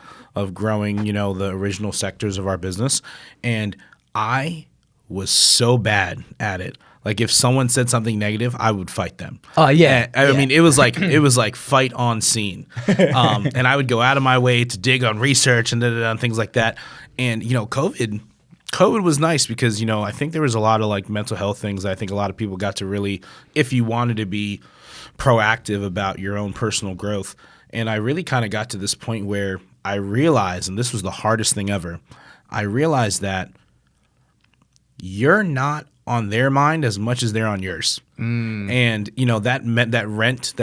growing, you know, the original sectors of our business. And I was so bad at it. Like, if someone said something negative, I would fight them. Oh yeah. I mean, it was like fight on scene. And I would go out of my way to dig on research and things like that. And, you know, COVID was nice because, you know, I think there was a lot of like mental health things. I think a lot of people got to really, if you wanted to be proactive about your own personal growth. And I really kind of got to this point where I realized, and this was the hardest thing ever, I realized that you're not on their mind as much as they're on yours. And, you know, that meant that rent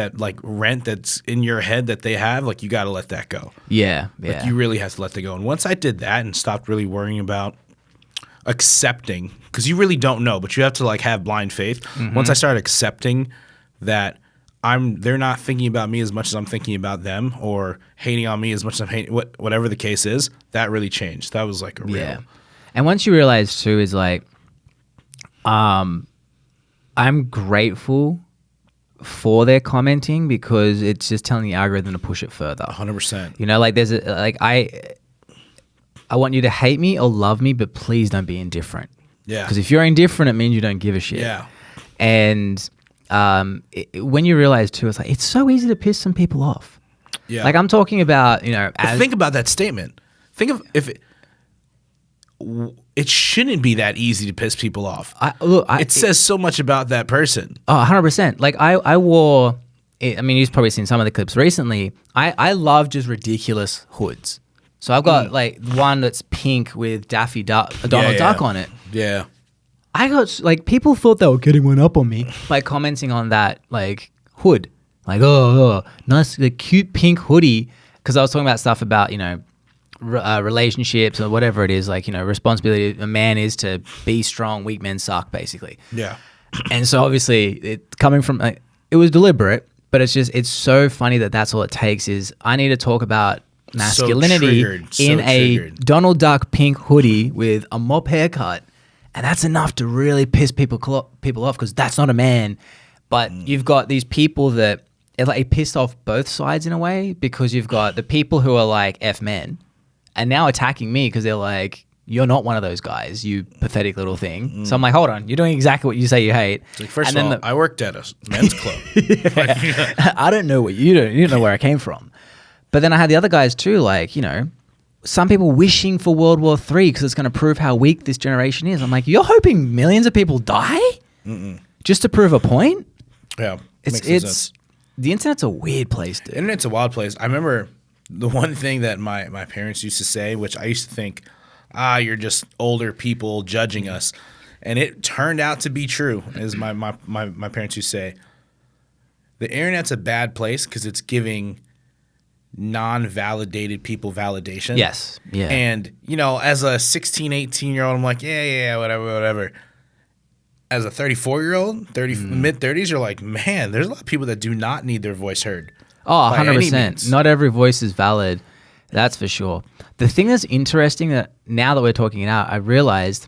that's in your head that they have, like, you got to let that go. Yeah. Like, you really have to let that go. And once I did that and stopped really worrying about accepting, because you really don't know, but you have to like have blind faith. Once I started accepting that they're not thinking about me as much as I'm thinking about them, or hating on me as much as I'm hating, whatever the case is, that really changed. That was like a real. Yeah. And once you realize too is like, I'm grateful for their commenting because it's just telling the algorithm to push it further. 100%. You know, like there's I want you to hate me or love me, but please don't be indifferent. Yeah. Because if you're indifferent, it means you don't give a shit. Yeah. And when you realize too, it's like, it's so easy to piss some people off. Yeah. Like I'm talking about, you know, think about that statement. Think of if it shouldn't be that easy to piss people off. It says so much about that person. Oh, 100%. Like I wore, I mean, you've probably seen some of the clips recently. I love just ridiculous hoods. So I've got like one that's pink with Daffy Duck, Donald Duck on it. Yeah. I got like people thought they were getting one up on me by commenting on that like hood. Like, oh nice, like, cute pink hoodie. Because I was talking about stuff about, you know, relationships or whatever it is, like, you know, responsibility a man is to be strong, weak men suck, basically. Yeah. And so obviously it coming from it was deliberate, but it's so funny that that's all it takes is I need to talk about masculinity in a Donald Duck pink hoodie with a mop haircut, and that's enough to really piss people off because that's not a man. But you've got these people that it pissed off both sides in a way, because you've got the people who are like F men and now attacking me because they're like, you're not one of those guys, you pathetic little thing. So I'm like, hold on, you're doing exactly what you say you hate. Like, first of all, I worked at a men's club. I don't know what you do. You don't know where I came from. But then I had the other guys too, like, you know, some people wishing for World War III because it's going to prove how weak this generation is. I'm like, you're hoping millions of people die just to prove a point? Yeah. It's the internet's a weird place, dude. Internet's a wild place. I remember the one thing that my parents used to say, which I used to think, you're just older people judging us. And it turned out to be true, as my parents used to say. The internet's a bad place because it's giving non-validated people validation. Yes. Yeah. And, you know, as a 16, 18-year-old, I'm like, yeah, whatever. as a 34-year-old, mid-30s, you're like, man, there's a lot of people that do not need their voice heard. Oh, by any 100%. means. Not every voice is valid. That's for sure. The thing that's interesting that now that we're talking it out, I realized,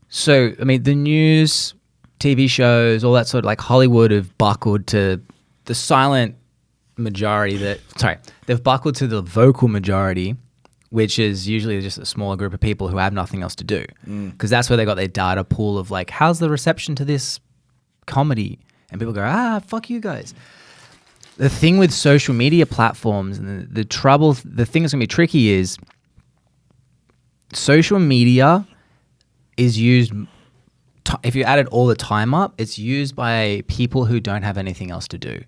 so, I mean, the news, TV shows, all that sort of like Hollywood have buckled to the silent majority they've buckled to the vocal majority, which is usually just a smaller group of people who have nothing else to do. Because that's where they got their data pool of like, how's the reception to this comedy? And people go, fuck you guys. The thing with social media platforms and the trouble, the thing that's going to be tricky is social media is used, if you added all the time up, it's used by people who don't have anything else to do.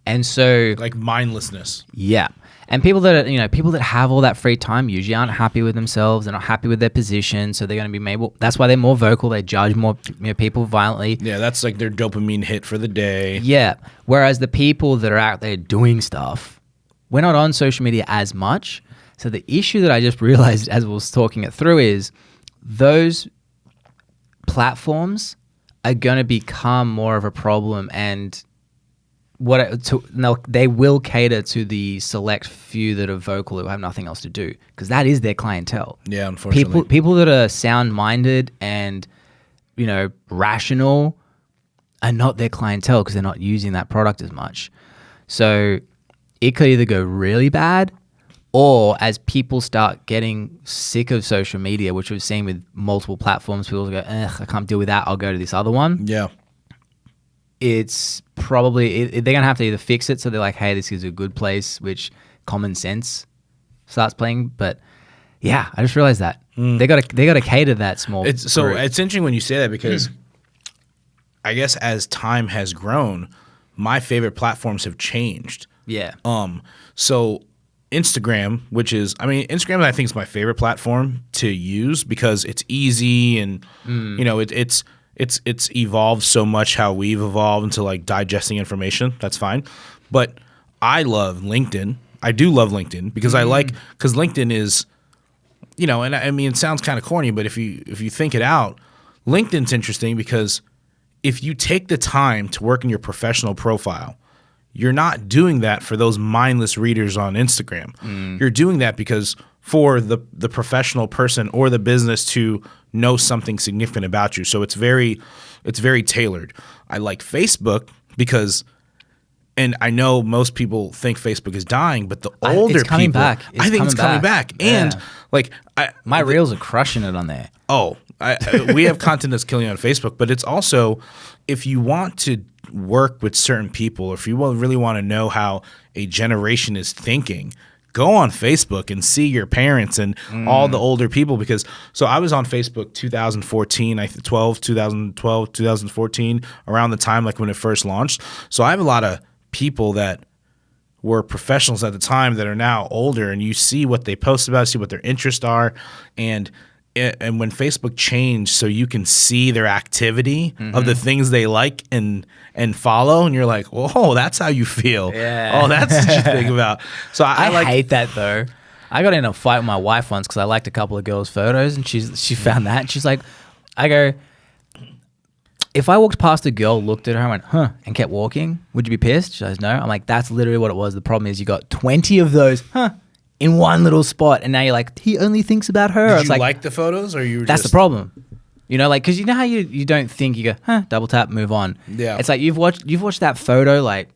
And so, Like mindlessness. yeah. And people that people that have all that free time usually aren't happy with themselves. They're not happy with their position, so they're going to be able. That's why they're more vocal. They judge more people violently. Yeah, that's like their dopamine hit for the day. Yeah. Whereas the people that are out there doing stuff, we're not on social media as much. So the issue that I just realized as we was talking it through is those platforms are going to become more of a problem, and they will cater to the select few that are vocal who have nothing else to do, because that is their clientele. Yeah, unfortunately. People that are sound-minded and rational are not their clientele because they're not using that product as much. So it could either go really bad, or as people start getting sick of social media, which we've seen with multiple platforms, people go, I can't deal with that, I'll go to this other one. Yeah. It's probably they're gonna have to either fix it so they're like, hey, this is a good place, which common sense starts playing. But yeah, I just realized that they gotta cater that small. It's interesting when you say that, because I guess as time has grown, my favorite platforms have changed. Yeah. So Instagram, Instagram I think is my favorite platform to use because it's easy and it's evolved so much how we've evolved into like digesting information. That's fine. But I love LinkedIn. I do love LinkedIn because because LinkedIn is, and I mean, it sounds kind of corny, but if you think it out, LinkedIn's interesting because if you take the time to work in your professional profile, you're not doing that for those mindless readers on Instagram. You're doing that because for the professional person or the business to know something significant about you. So it's very tailored. I like Facebook because, and I know most people think Facebook is dying, but the older it's coming people, back. I think it's coming back. Yeah. And My reels are crushing it on there. We have content that's killing on Facebook, but it's also, if you want to work with certain people, or if you really want to know how a generation is thinking, go on Facebook and see your parents and all the older people. Because I was on Facebook 2014, 2014, around the time like when it first launched. So I have a lot of people that were professionals at the time that are now older, and you see what they post about, see what their interests are, and when Facebook changed so you can see their activity of the things they like and follow, and you're like, whoa, that's how you feel. Yeah. Oh, that's what you think about. So I hate that though. I got in a fight with my wife once because I liked a couple of girls' photos, and she found that, and she's like, if I walked past a girl, looked at her, and went, huh, and kept walking, would you be pissed? She goes, no. I'm like, that's literally what it was. The problem is you got 20 of those, in one little spot, and now you're like, he only thinks about her. Did you like the photos, or you were that's the problem. Because you know how you don't think, you go, double tap, move on. Yeah. It's like you've watched that photo like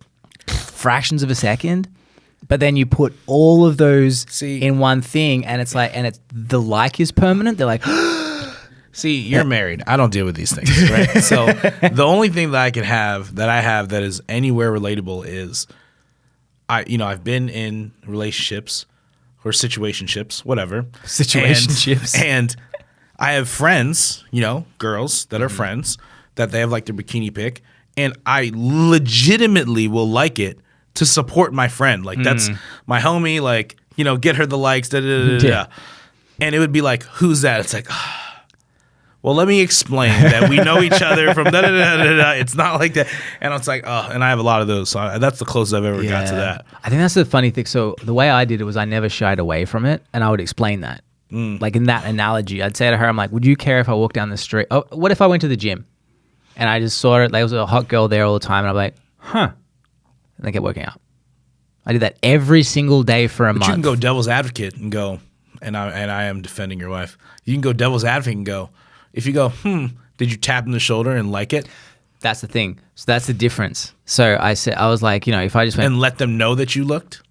fractions of a second, but then you put all of those in one thing, and it's like, and it's the like is permanent. They're like, see, you're married. I don't deal with these things, right? So the only thing that I have that is anywhere relatable is I've been in relationships or situationships, whatever. Situationships. And I have friends, girls that are friends, that they have like their bikini pic, and I legitimately will like it to support my friend. Like, that's my homie, like, get her the likes, da-da-da-da-da. And it would be like, who's that? It's like, well, let me explain that we know each other from da-da-da-da-da. It's not like that. And it's like, and I have a lot of those. So that's the closest I've ever got to that. I think that's the funny thing. So the way I did it was I never shied away from it, and I would explain that. Like in that analogy, I'd say to her, I'm like, would you care if I walked down the street? Oh, what if I went to the gym and I just saw it? There was a hot girl there all the time, and I'm like, huh. And I kept working out. I did that every single day for a month. You can go devil's advocate and go, and I am defending your wife. You can go devil's advocate and go, if you go, did you tap in the shoulder and like it? That's the thing. So that's the difference. So I was like, if I just went and let them know that you looked.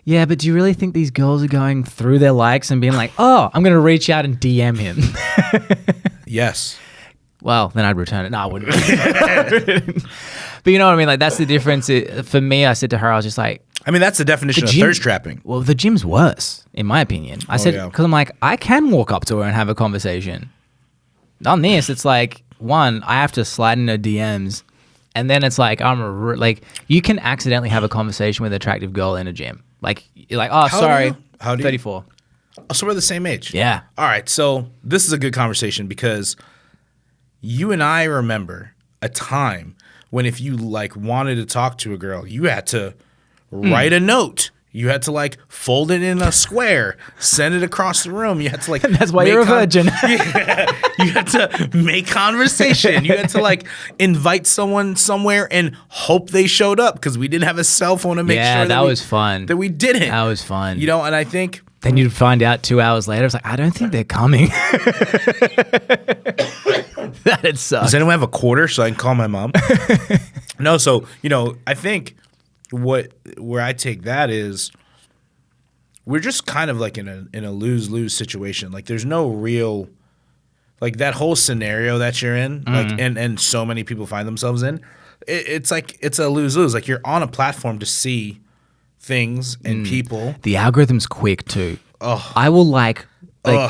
Yeah, but do you really think these girls are going through their likes and being like, oh, I'm going to reach out and DM him? Yes. Well, then I'd return it. No, I wouldn't. But you know what I mean? Like, that's the difference. For me, I said to her, I was just like... I mean, that's the definition of thirst trapping. Well, the gym's worse, in my opinion. I said, because I'm like, I can walk up to her and have a conversation. On this, it's like, one, I have to slide in her DMs, and then it's like, you can accidentally have a conversation with an attractive girl in a gym. Like, you're like, oh, sorry. How old are you? 34. Oh, so we're the same age. Yeah. All right. So this is a good conversation because you and I remember a time when if you like wanted to talk to a girl, you had to write a note. You had to like fold it in a square, send it across the room. You had to like. That's why you're a virgin. Yeah, you had to make conversation. You had to like invite someone somewhere and hope they showed up because we didn't have a cell phone to make sure that was fun. That we didn't. That was fun. And I think. Then you'd find out 2 hours later. It's like, I don't think they're coming. That'd suck. Does anyone have a quarter so I can call my mom? No, so I think where I take that is we're just kind of like in a lose-lose situation. Like there's no real like that whole scenario that you're in, like and so many people find themselves in. It's like it's a lose-lose. Like you're on a platform to see things and people. The algorithm's quick too. Oh. I will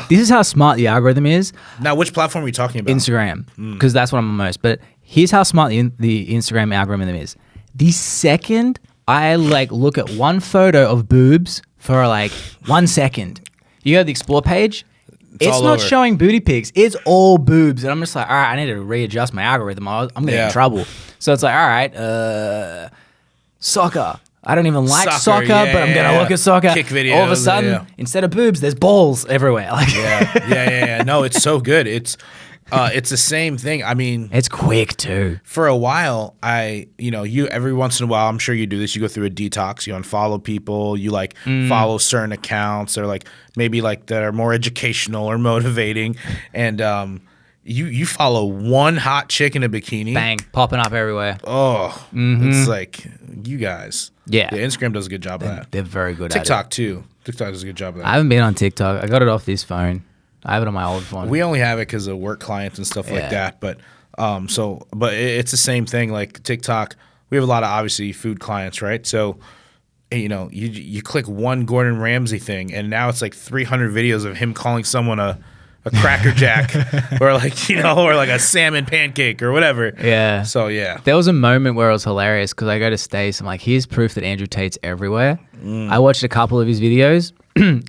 this is how smart the algorithm is. Now, which platform are you talking about? Instagram, because that's what I'm on most. But here's how smart the Instagram algorithm is. The second I look at one photo of boobs for 1 second, you go to the explore page. It's not showing booty pics. It's all boobs, and I'm just like, all right, I need to readjust my algorithm. I'm gonna get in trouble. So it's like, all right, soccer. I don't even like soccer, but I'm going to look at soccer. Kick videos. All of a sudden, instead of boobs, there's balls everywhere. Yeah. No, it's so good. It's the same thing. I mean, it's quick too. For a while, you every once in a while, I'm sure you do this. You go through a detox. You unfollow people. You follow certain accounts or maybe that are more educational or motivating, and you follow one hot chick in a bikini, bang, popping up everywhere. Oh, it's like you guys. Yeah, Instagram does a good job of that. They're very good TikTok at it. too. TikTok does a good job of that. I haven't been on TikTok. I got it off this phone. I have it on my old phone. We only have it because of work clients and stuff like that. But it's the same thing. Like TikTok, we have a lot of obviously food clients, right? So you click one Gordon Ramsay thing, and now it's 300 videos of him calling someone a Cracker Jack or or a salmon pancake or whatever. Yeah. So yeah. There was a moment where it was hilarious because I go to Stace. I'm like, here's proof that Andrew Tate's everywhere. I watched a couple of his videos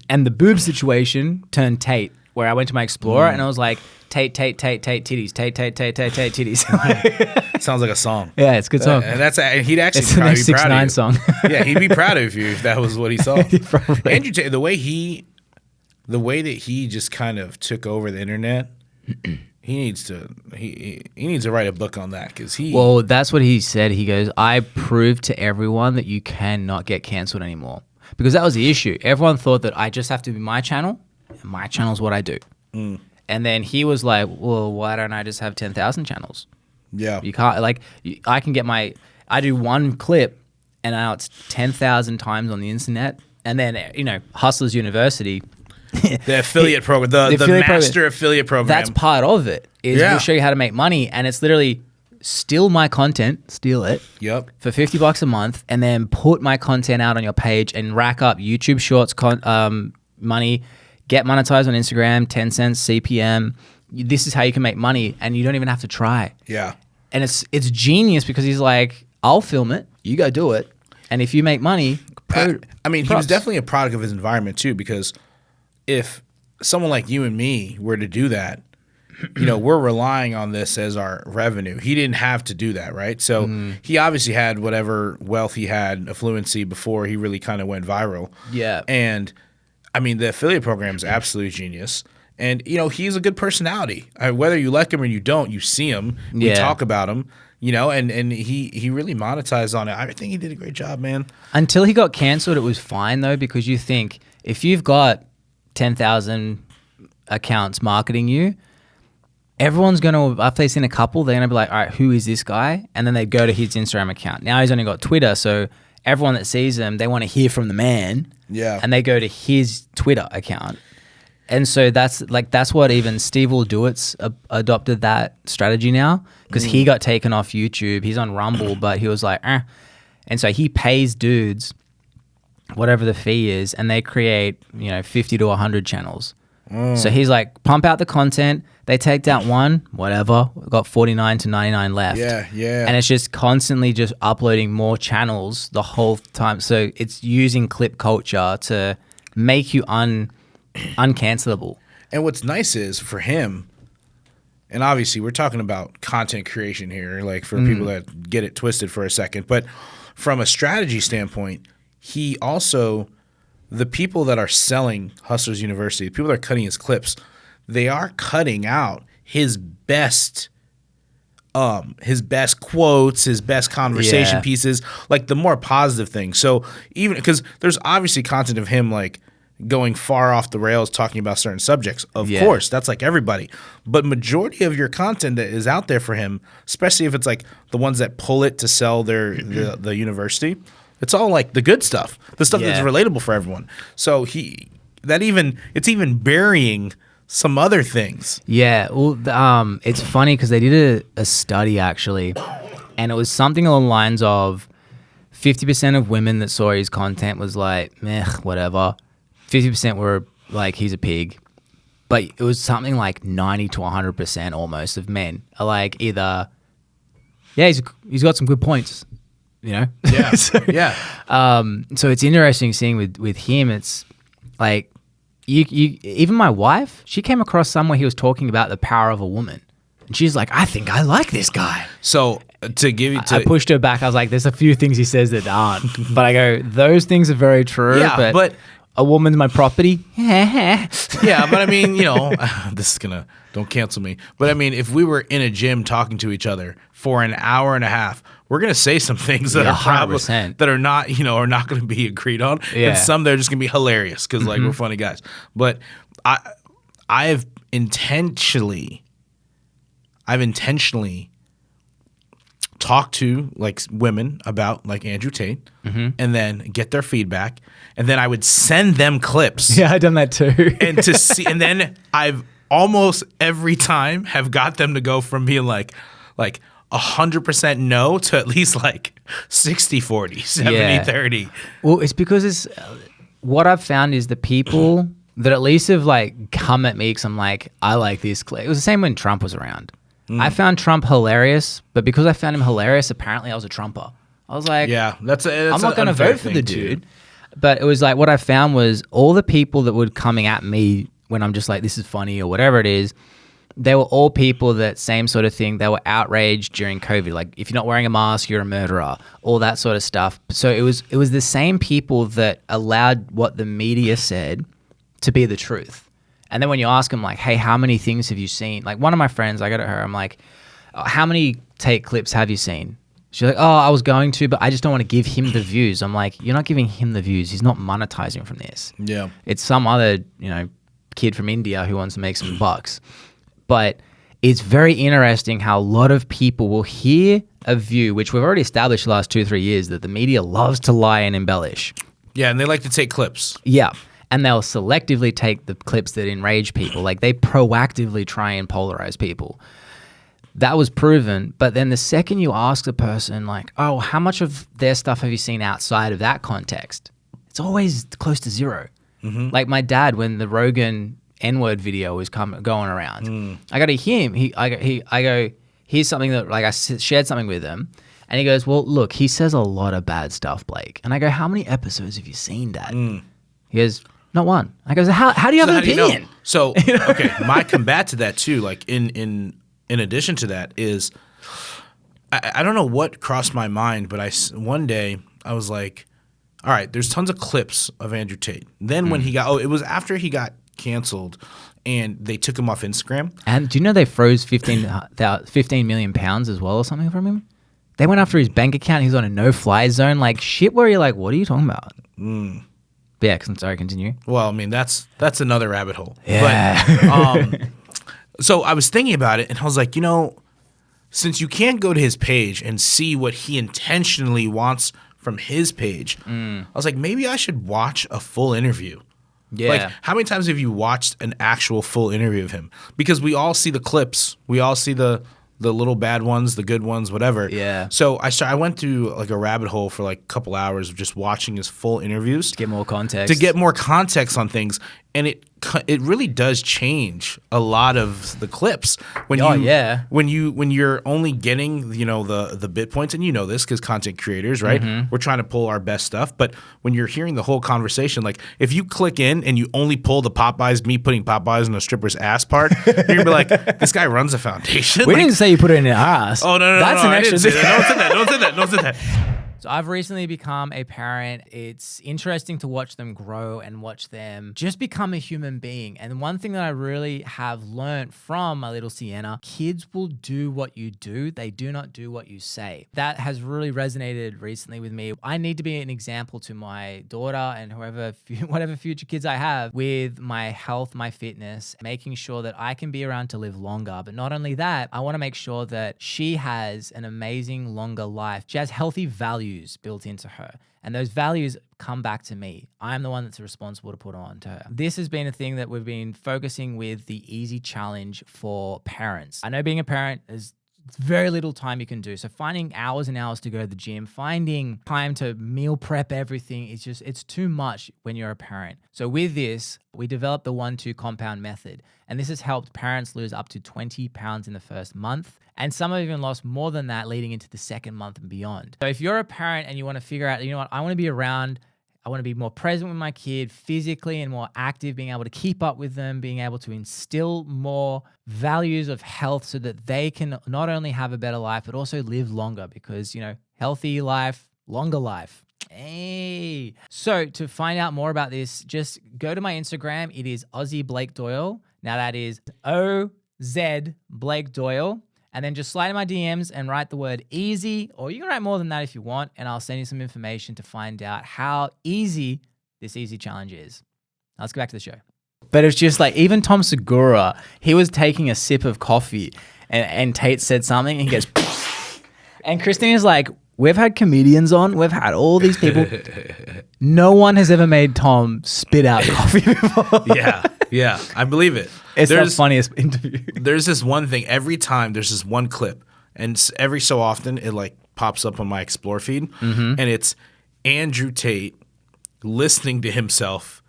and the boob situation turned Tate, where I went to my Explorer and I was like, Tate, titties, Tate, titties. Sounds like a song. Yeah, it's a good song. And he'd actually it's probably the be proud of you. song. Yeah, he'd be proud of you if that was what he saw. Probably. Andrew Tate, the way that he just kind of took over the internet, he needs to write a book on that because he. Well, that's what he said. He goes, I proved to everyone that you cannot get canceled anymore, because that was the issue. Everyone thought that I just have to be my channel, and my channel is what I do. And then he was like, well, why don't I just have 10,000 channels? Yeah, you can't I can get I do one clip, and now it's 10,000 times on the internet, and then Hustlers University. The affiliate program, the master affiliate program. That's part of it. We'll show you how to make money, and it's literally steal my content, steal it. Yep. For $50 a month, and then put my content out on your page and rack up YouTube Shorts money. Get monetized on Instagram, 10 cents CPM. This is how you can make money, and you don't even have to try. Yeah. And it's genius because he's like, I'll film it, you go do it, and if you make money, he was definitely a product of his environment too, because if someone like you and me were to do that, we're relying on this as our revenue. He didn't have to do that, right? So he obviously had whatever wealth he had, affluency, before he really kind of went viral. Yeah. And I mean, the affiliate program is absolutely genius. And, he's a good personality. Whether you like him or you don't, you see him. We talk about him, and he really monetized on it. I think he did a great job, man. Until he got canceled, it was fine, though, because you think if you've got 10,000 accounts marketing you, everyone's going to, after they've seen a couple, they're going to be like, all right, who is this guy? And then they go to his Instagram account. Now he's only got Twitter, so everyone that sees him, they want to hear from the man. Yeah. And they go to his Twitter account. And so that's what even Steve Will Do It's adopted that strategy now, because he got taken off YouTube. He's on Rumble, but he was like, eh. And so he pays dudes whatever the fee is, and they create 50 to 100 channels. So he's like, pump out the content. They take down one, whatever. We've got 49 to 99 left. Yeah. And it's just constantly just uploading more channels the whole time. So it's using clip culture to make you uncancelable. And what's nice is for him, and obviously we're talking about content creation here, like for people that get it twisted for a second, but from a strategy standpoint, he also, the people that are selling Hustlers University, the people that are cutting his clips, they are cutting out his best quotes, his best conversation pieces, like the more positive things. So even because there's obviously content of him like going far off the rails talking about certain subjects. Of course, that's like everybody. But majority of your content that is out there for him, especially if it's like the ones that pull it to sell the university, it's all like the good stuff, the stuff that's relatable for everyone. So it's even burying some other things. Yeah, well, it's funny because they did a study actually, and it was something along the lines of 50% of women that saw his content was like, meh, whatever. 50% were like, he's a pig. But it was something like 90 to 100% almost of men are like either, he's got some good points, Yeah, so, so it's interesting seeing with him. It's like you even my wife, she came across somewhere he was talking about the power of a woman, and she's like, I think I like this guy. So to give you, I pushed her back. I was like, there's a few things he says that aren't, but I go, those things are very true. Yeah, but a woman's my property. Yeah, but I mean, this is don't cancel me. But I mean, if we were in a gym talking to each other for an hour and a half, we're gonna say some things that are probably 100%. that are not, are not gonna be agreed on, and some that are just gonna be hilarious because like we're funny guys. But I've intentionally talk to like women about like Andrew Tate and then get their feedback, and then I would send them clips. Yeah, I've done that too. And to see, and then I've almost every time have got them to go from being like 100% no to at least like 60-40, 70-30. Well, it's because it's what I've found is the people that at least have like come at me because I'm like, I like this clip. It was the same when Trump was around. I found Trump hilarious, but because I found him hilarious, apparently I was a Trumper. I was like, yeah, that's I'm not going to vote for the dude. But it was like what I found was all the people that were coming at me when I'm just like, this is funny or whatever it is, they were all people that same sort of thing. They were outraged during COVID. Like, if you're not wearing a mask, you're a murderer, all that sort of stuff. So it was the same people that allowed what the media said to be the truth. And then when you ask them, like, hey, how many things have you seen? Like, one of my friends, I go to her, I'm like, how many Tate clips have you seen? She's like, oh, I was going to, but I just don't want to give him the views. I'm like, you're not giving him the views. He's not monetizing from this. Yeah. It's some other, kid from India who wants to make some bucks. But it's very interesting how a lot of people will hear a view, which we've already established the last 2-3 years, that the media loves to lie and embellish. Yeah, and they like to take clips. Yeah. And they'll selectively take the clips that enrage people. Like, they proactively try and polarize people. That was proven. But then the second you ask the person, like, oh, how much of their stuff have you seen outside of that context? It's always close to zero. Mm-hmm. Like my dad, when the Rogan N-word video was going around, I go to him. I go, here's something that, like, I shared something with him. And he goes, well, look, he says a lot of bad stuff, Blake. And I go, how many episodes have you seen, Dad? He goes, not one. I go, how do you have an opinion? So, okay, my combat to that too, like in addition to that is, I don't know what crossed my mind, but one day I was like, all right, there's tons of clips of Andrew Tate. Then when it was after he got canceled and they took him off Instagram. And do you know they froze 15 million pounds as well or something from him? They went after his bank account. He's on a no-fly zone. Like shit where you're like, what are you talking about? But yeah, sorry, continue. Well, I mean, that's another rabbit hole. Yeah. But, so I was thinking about it and I was like, since you can't go to his page and see what he intentionally wants from his page, I was like, maybe I should watch a full interview. Yeah. Like, how many times have you watched an actual full interview of him? Because we all see the clips. We all see the little bad ones, the good ones, whatever. Yeah. So I went through like a rabbit hole for like a couple hours of just watching his full interviews. To get more context. To get more context on things. And it really does change a lot of the clips when you're only getting the bit points, and this because content creators, right? We're trying to pull our best stuff, but when you're hearing the whole conversation, like if you click in and you only pull the Popeyes, me putting Popeyes in a stripper's ass part, you're gonna be like, this guy runs a foundation. We didn't say you put it in your ass. Oh no, that's an extra. I didn't say that. Don't say that. So I've recently become a parent. It's interesting to watch them grow and watch them just become a human being. And one thing that I really have learned from my little Sienna, kids will do what you do. They do not do what you say. That has really resonated recently with me. I need to be an example to my daughter and whatever future kids I have with my health, my fitness, making sure that I can be around to live longer. But not only that, I want to make sure that she has an amazing longer life. She has healthy values built into her. And those values come back to me. I'm the one that's responsible to put on to her. This has been a thing that we've been focusing with the easy challenge for parents. I know being a parent is very little time you can do. So finding hours and hours to go to the gym, finding time to meal prep everything, it's too much when you're a parent. So with this, we developed the 1-2 compound method. And this has helped parents lose up to 20 pounds in the first month. And some have even lost more than that leading into the second month and beyond. So if you're a parent and you want to figure out, I want to be around, I want to be more present with my kid physically and more active, being able to keep up with them, being able to instill more values of health so that they can not only have a better life, but also live longer because, healthy life, longer life. Hey. So to find out more about this, just go to my Instagram. It is Aussie Blake Doyle. Now that is OZ Blake Doyle. And then just slide in my DMs and write the word easy, or you can write more than that if you want, and I'll send you some information to find out how easy this easy challenge is. Now let's go back to the show. But it's just like, even Tom Segura, he was taking a sip of coffee and Tate said something and he goes, and Christina's like, we've had comedians on, we've had all these people. No one has ever made Tom spit out coffee before. Yeah, I believe it. It's the funniest interview. There's this one thing, every time there's this one clip, and every so often it like pops up on my Explore feed, and it's Andrew Tate listening to himself.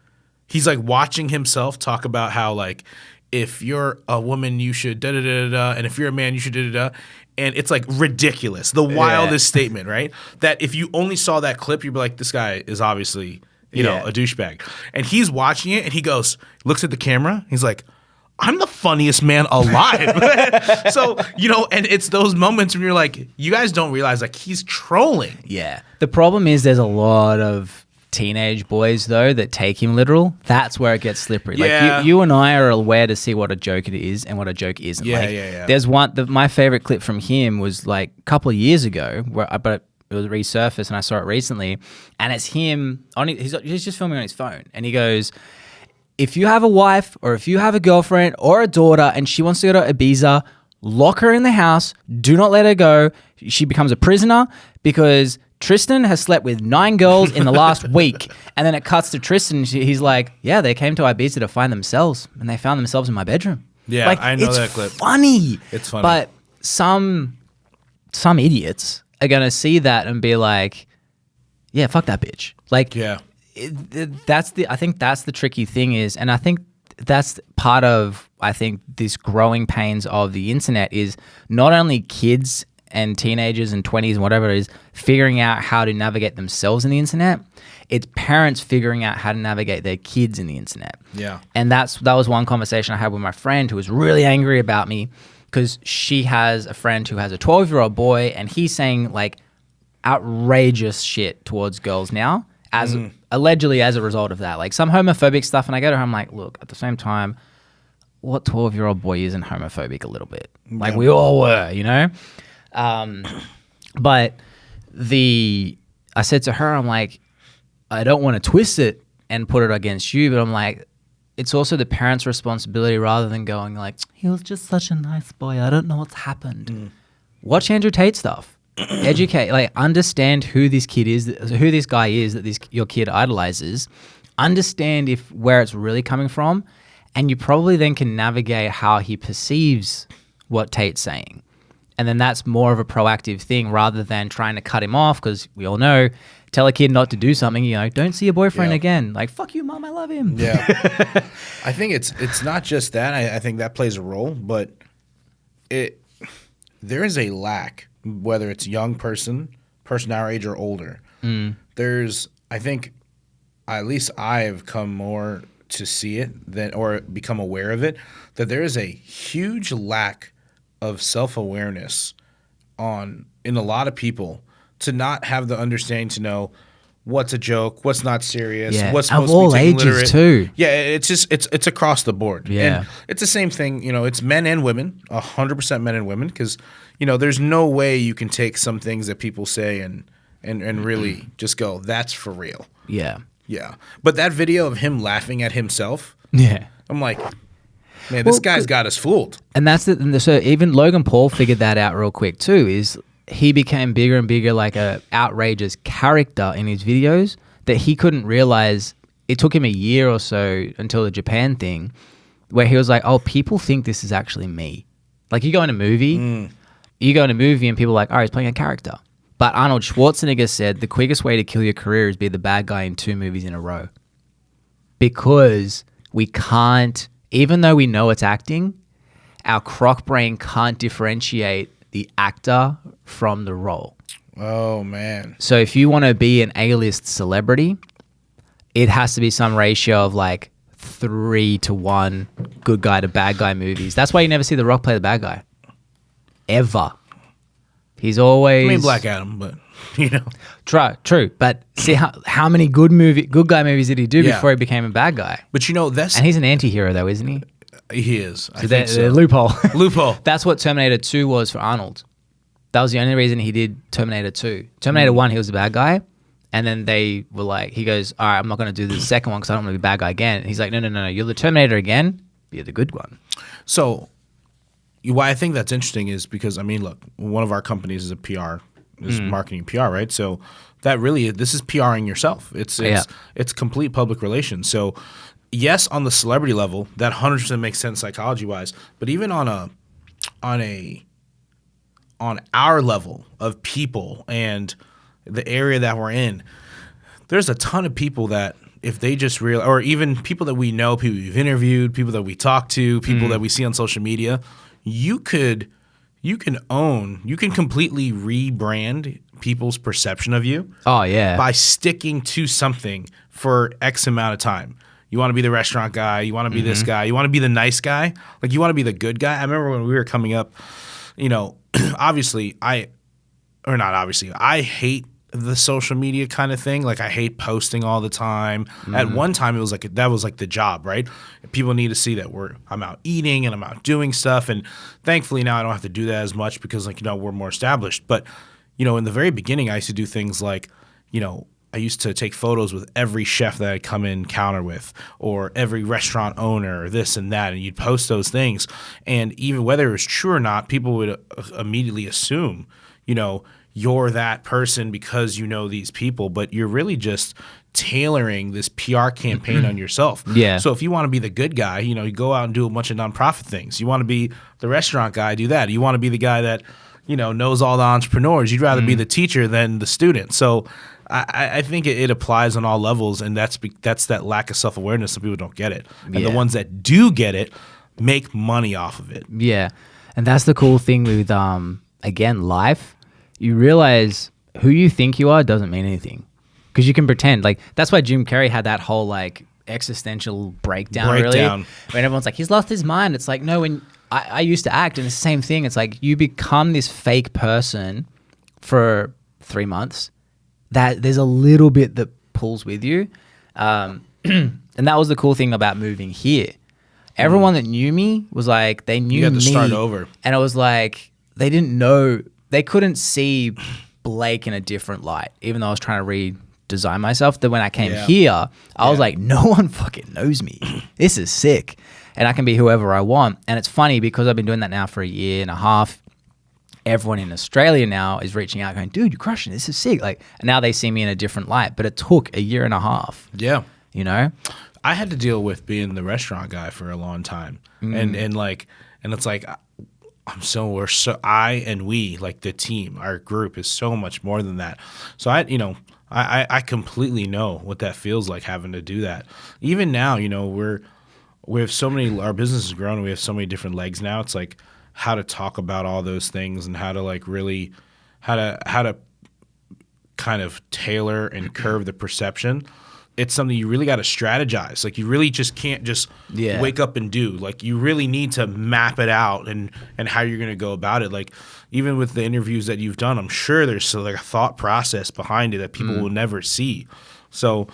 He's like watching himself talk about how like, if you're a woman, you should da-da-da-da-da, and if you're a man, you should da-da-da. And it's like ridiculous, the wildest statement, right? That if you only saw that clip, you'd be like, this guy is obviously, a douchebag. And he's watching it and he goes, looks at the camera, he's like, I'm the funniest man alive. So, and it's those moments when you're like, you guys don't realize like he's trolling. Yeah. The problem is there's a lot of teenage boys though that take him literal. That's where it gets slippery. Yeah. Like you and I are aware to see what a joke it is and what a joke isn't. Yeah. There's my favorite clip from him was like a couple of years ago, but it was resurfaced and I saw it recently, and it's him he's just filming on his phone, and he goes, if you have a wife or if you have a girlfriend or a daughter and she wants to go to Ibiza, lock her in the house. Do not let her go. She becomes a prisoner because Tristan has slept with 9 girls in the last week. And then it cuts to Tristan. He's like, yeah, they came to Ibiza to find themselves, and they found themselves in my bedroom. Yeah, I know that clip. Funny. It's funny. But some idiots are going to see that and be like, yeah, fuck that bitch. Like, yeah. I think that's the tricky thing is, and I think that's part of, this growing pains of the internet is not only kids and teenagers and 20s and whatever it is figuring out how to navigate themselves in the internet. It's parents figuring out how to navigate their kids in the internet. Yeah. And that was one conversation I had with my friend who was really angry about me because she has a friend who has a 12-year-old boy and he's saying like outrageous shit towards girls now. as allegedly as a result of that. Like some homophobic stuff, and I go to her, I'm like, look, at the same time, what 12-year-old boy isn't homophobic a little bit? Like we all were, you know? But I said to her, I'm like, I don't want to twist it and put it against you, but I'm like, it's also the parents' responsibility rather than going like, he was just such a nice boy. I don't know what's happened. Watch Andrew Tate stuff. Educate, like understand who this kid is, who this guy is that your kid idolizes. Understand where it's really coming from, and you probably then can navigate how he perceives what Tate's saying. And then that's more of a proactive thing rather than trying to cut him off, because we all know, tell a kid not to do something, you know, don't see your boyfriend again. Like, fuck you, mom, I love him. Yeah. I think it's not just that. I think that plays a role, but there is a lack, whether it's young person our age or older. I think, at least I've come more to see it or become aware of it, that there is a huge lack of self-awareness in a lot of people to not have the understanding to know what's a joke, what's not serious, what's supposed to be taken literate. Too. Yeah, it's just it's across the board. Yeah. And it's the same thing, you know, it's men and women, 100% men and women, because, you know, there's no way you can take some things that people say and really just go, that's for real. Yeah. Yeah. But that video of him laughing at himself, I'm like, man, this guy's got us fooled. And so even Logan Paul figured that out real quick too, is he became bigger and bigger like a outrageous character in his videos that he couldn't realize. It took him a year or so until the Japan thing where he was like, oh, people think this is actually me. Like you go in a movie and people are like, oh, he's playing a character. But Arnold Schwarzenegger said the quickest way to kill your career is be the bad guy in 2 movies in a row. Because we can't, even though we know it's acting, our croc brain can't differentiate the actor from the role. Oh, man. So if you want to be an A-list celebrity, it has to be some ratio of like 3-to-1 good guy to bad guy movies. That's why you never see The Rock play the bad guy. Ever. He's always... I mean, Black Adam, but, you know. True. But see how many good guy movies did he do before he became a bad guy? But, you know, And he's an anti-hero, though, isn't he? He is. I think so. Loophole. Loophole. That's what Terminator 2 was for Arnold. That was the only reason he did Terminator 2. Terminator 1, he was a bad guy. And then they were like, he goes, all right, I'm not going to do the second one because I don't want to be a bad guy again. And he's like, no, you're the Terminator again. You're the good one. So why I think that's interesting is because, I mean, look, one of our companies is a PR, is marketing PR, right? So that really, this is PRing yourself. It's complete public relations. So yes, on the celebrity level, that 100% makes sense psychology-wise. But even on our level of people and the area that we're in, there's a ton of people that if they just realize, or even people that we know, people we've interviewed, people that we talk to, people that we see on social media, you can completely rebrand people's perception of you. Oh, yeah. By sticking to something for X amount of time. You want to be the restaurant guy. You want to be this guy. You want to be the nice guy. Like, you want to be the good guy. I remember when we were coming up, you know, I hate the social media kind of thing. Like, I hate posting all the time. At one time, it was like that was like the job, right? People need to see that I'm out eating and I'm out doing stuff. And thankfully now I don't have to do that as much because, like, you know, we're more established. But, you know, in the very beginning, I used to do things like, you know, I used to take photos with every chef that I'd come in encounter with, or every restaurant owner, or this and that, and you'd post those things. And even whether it was true or not, people would immediately assume, you know, you're that person because you know these people, but you're really just tailoring this PR campaign on yourself. Yeah. So if you want to be the good guy, you know, you go out and do a bunch of nonprofit things. You want to be the restaurant guy, do that. You want to be the guy that, you know, knows all the entrepreneurs. You'd rather be the teacher than the student. So I think it applies on all levels, and that's that lack of self-awareness. Some people don't get it. And the ones that do get it make money off of it. Yeah. And that's the cool thing with, again, life. You realize who you think you are doesn't mean anything. Because you can pretend. Like, that's why Jim Carrey had that whole, like, existential breakdown. Really. When everyone's like, he's lost his mind. It's like, no, when I used to act, and it's the same thing. It's like you become this fake person for 3 months that there's a little bit that pulls with you. And that was the cool thing about moving here. Everyone that knew me was like, they knew me. You had to start over. And it was like, they didn't know, they couldn't see Blake in a different light, even though I was trying to redesign myself. That when I came here, I was like, no one fucking knows me. This is sick. And I can be whoever I want. And it's funny because I've been doing that now for a year and a half. Everyone in Australia now is reaching out going, dude, you're crushing it. This is sick. Like, and now they see me in a different light, but it took a year and a half. Yeah. You know? I had to deal with being the restaurant guy for a long time. And it's like, I and we, like the team, our group is so much more than that. So I completely know what that feels like, having to do that. Even now, we have so many, our business has grown and we have so many different legs now. It's like how to talk about all those things and how to like really, how to kind of tailor and curve the perception. It's something you really got to strategize. Like, you really just can't just wake up and do. Like, you really need to map it out and how you're going to go about it. Like, even with the interviews that you've done, I'm sure there's like a thought process behind it that people will never see. So,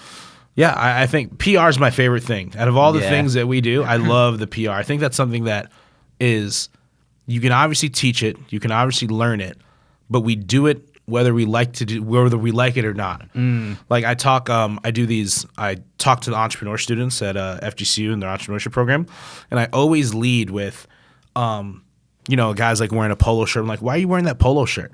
yeah, I think PR is my favorite thing. Out of all the things that we do, I love the PR. I think that's something that is, you can obviously teach it, you can obviously learn it, but we do it whether we like it or not. Like, I talk to the entrepreneur students at FGCU in their entrepreneurship program, and I always lead with, guys like wearing a polo shirt. I'm like, why are you wearing that polo shirt?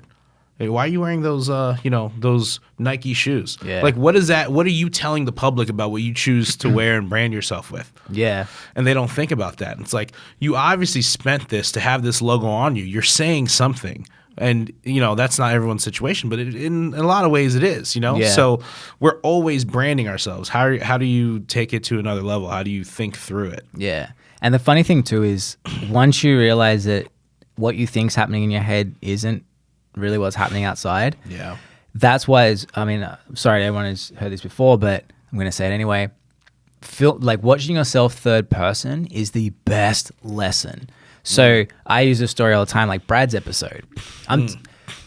Hey, why are you wearing those, those Nike shoes? Yeah. Like, what is that? What are you telling the public about what you choose to wear and brand yourself with? Yeah. And they don't think about that. It's like, you obviously spent this to have this logo on you. You're saying something. And, that's not everyone's situation, but in a lot of ways it is, Yeah. So we're always branding ourselves. How do you take it to another level? How do you think through it? Yeah. And the funny thing, too, is once you realize that what you think's happening in your head isn't really what's happening outside. Yeah. That's why, sorry, everyone has heard this before, but I'm going to say it anyway. Watching yourself third person is the best lesson. So I use this story all the time, like Brad's episode. We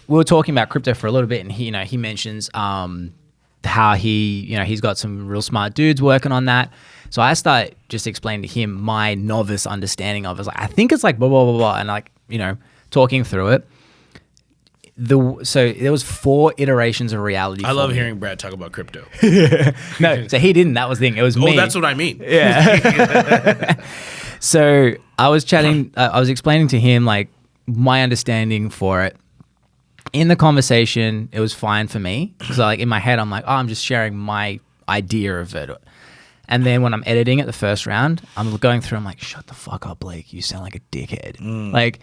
were talking about crypto for a little bit, and he mentions how he's got some real smart dudes working on that. So I start just explaining to him my novice understanding of it. I think it's like blah, blah, blah, blah, and talking through it. So there was 4 iterations of reality. I love hearing Brad talk about crypto. No, so he didn't. That was the thing. It was me. Oh, that's what I mean. Yeah. So I was chatting. I was explaining to him like my understanding for it. In the conversation, it was fine for me because in my head I'm like, oh, I'm just sharing my idea of it. And then when I'm editing it the first round, I'm going through. I'm like, shut the fuck up, Blake. You sound like a dickhead. Like,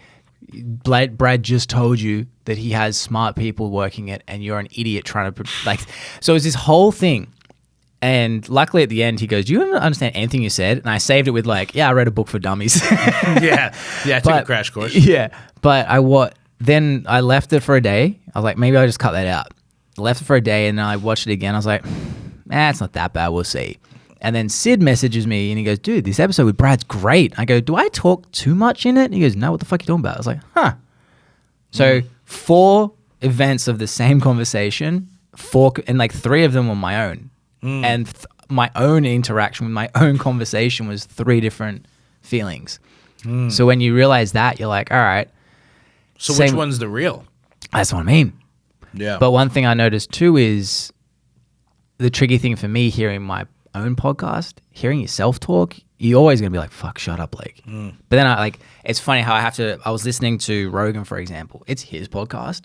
Brad just told you that he has smart people working it, and you're an idiot trying to So it was this whole thing. And luckily at the end, he goes, do you understand anything you said? And I saved it with I read a book for dummies. Yeah, I took a crash course. Yeah, but then I left it for a day. I was like, maybe I'll just cut that out. I left it for a day, and then I watched it again. I was like, it's not that bad. We'll see. And then Sid messages me, and he goes, dude, this episode with Brad's great. I go, do I talk too much in it? And he goes, no, what the fuck are you talking about? I was like, huh. So 4 events of the same conversation, 3 of them were my own. And my own interaction with my own conversation was 3 different feelings. So when you realize that, you're like, all right. So which one's the real? That's what I mean. Yeah. But one thing I noticed too is the tricky thing for me hearing my own podcast, hearing yourself talk, you're always going to be like, fuck, shut up, Blake. But then it's funny how I was listening to Rogan, for example. It's his podcast.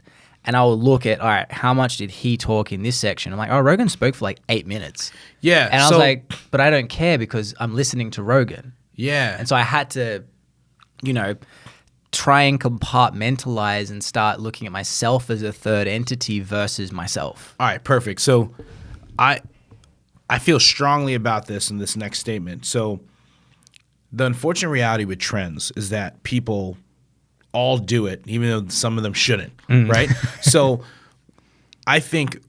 And I will look at, all right, how much did he talk in this section? I'm like, oh, Rogan spoke for 8 minutes. Yeah. And I was like, but I don't care because I'm listening to Rogan. Yeah. And so I had to, try and compartmentalize and start looking at myself as a third entity versus myself. All right, perfect. So I feel strongly about this in this next statement. So the unfortunate reality with trends is that people all do it, even though some of them shouldn't, right? So I think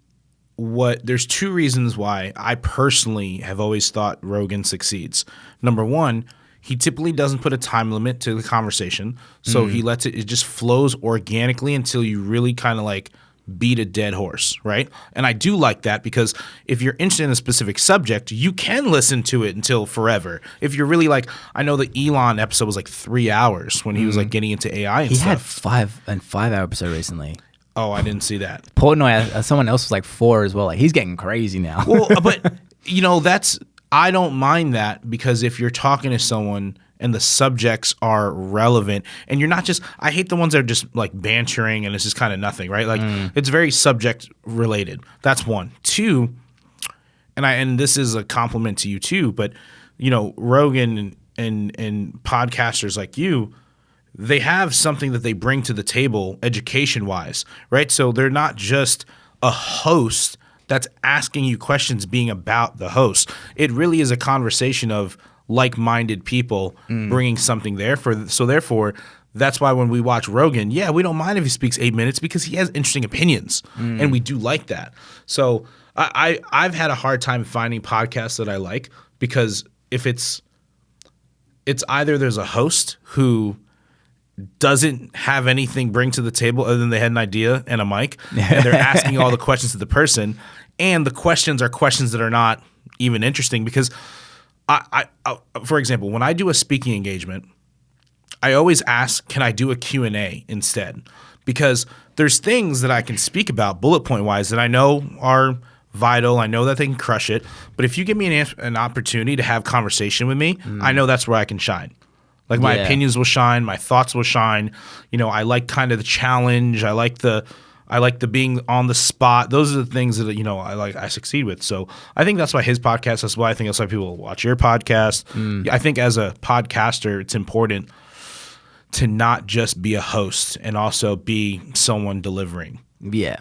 there's 2 reasons why I personally have always thought Rogan succeeds. Number 1, he typically doesn't put a time limit to the conversation, so he lets it just flows organically until you really kind of beat a dead horse, right? And I do like that because if you're interested in a specific subject, you can listen to it until forever. If you're really like, I know the Elon episode was like 3 hours when he was like getting into AI and He stuff. had 5-hour episode recently. Oh, I didn't see that. Portnoy, someone else was like 4 as well. Like he's getting crazy now. Well, but I don't mind that because if you're talking to someone and the subjects are relevant and you're not just, I hate the ones that are just like bantering and it's just kind of nothing, right? Like it's very subject related. That's one. Two, and this is a compliment to you too, but Rogan and podcasters like you, they have something that they bring to the table education wise, right? So they're not just a host that's asking you questions being about the host. It really is a conversation of like-minded people bringing something there. So therefore, that's why when we watch Rogan, we don't mind if he speaks 8 minutes because he has interesting opinions, and we do like that. So I've had a hard time finding podcasts that I like because if it's either there's a host who doesn't have anything bring to the table other than they had an idea and a mic, and they're asking all the questions to the person, and the questions are questions that are not even interesting because I for example, when I do a speaking engagement, I always ask, can I do a Q&A instead? Because there's things that I can speak about bullet point wise that I know are vital. I know that they can crush it. But if you give me an opportunity to have conversation with me, I know that's where I can shine. Like my opinions will shine, my thoughts will shine. I like kind of the challenge. I like the being on the spot. Those are the things that I succeed with. So I think that's why his podcast. That's why I think that's why people watch your podcast. I think as a podcaster, it's important to not just be a host and also be someone delivering. Yeah,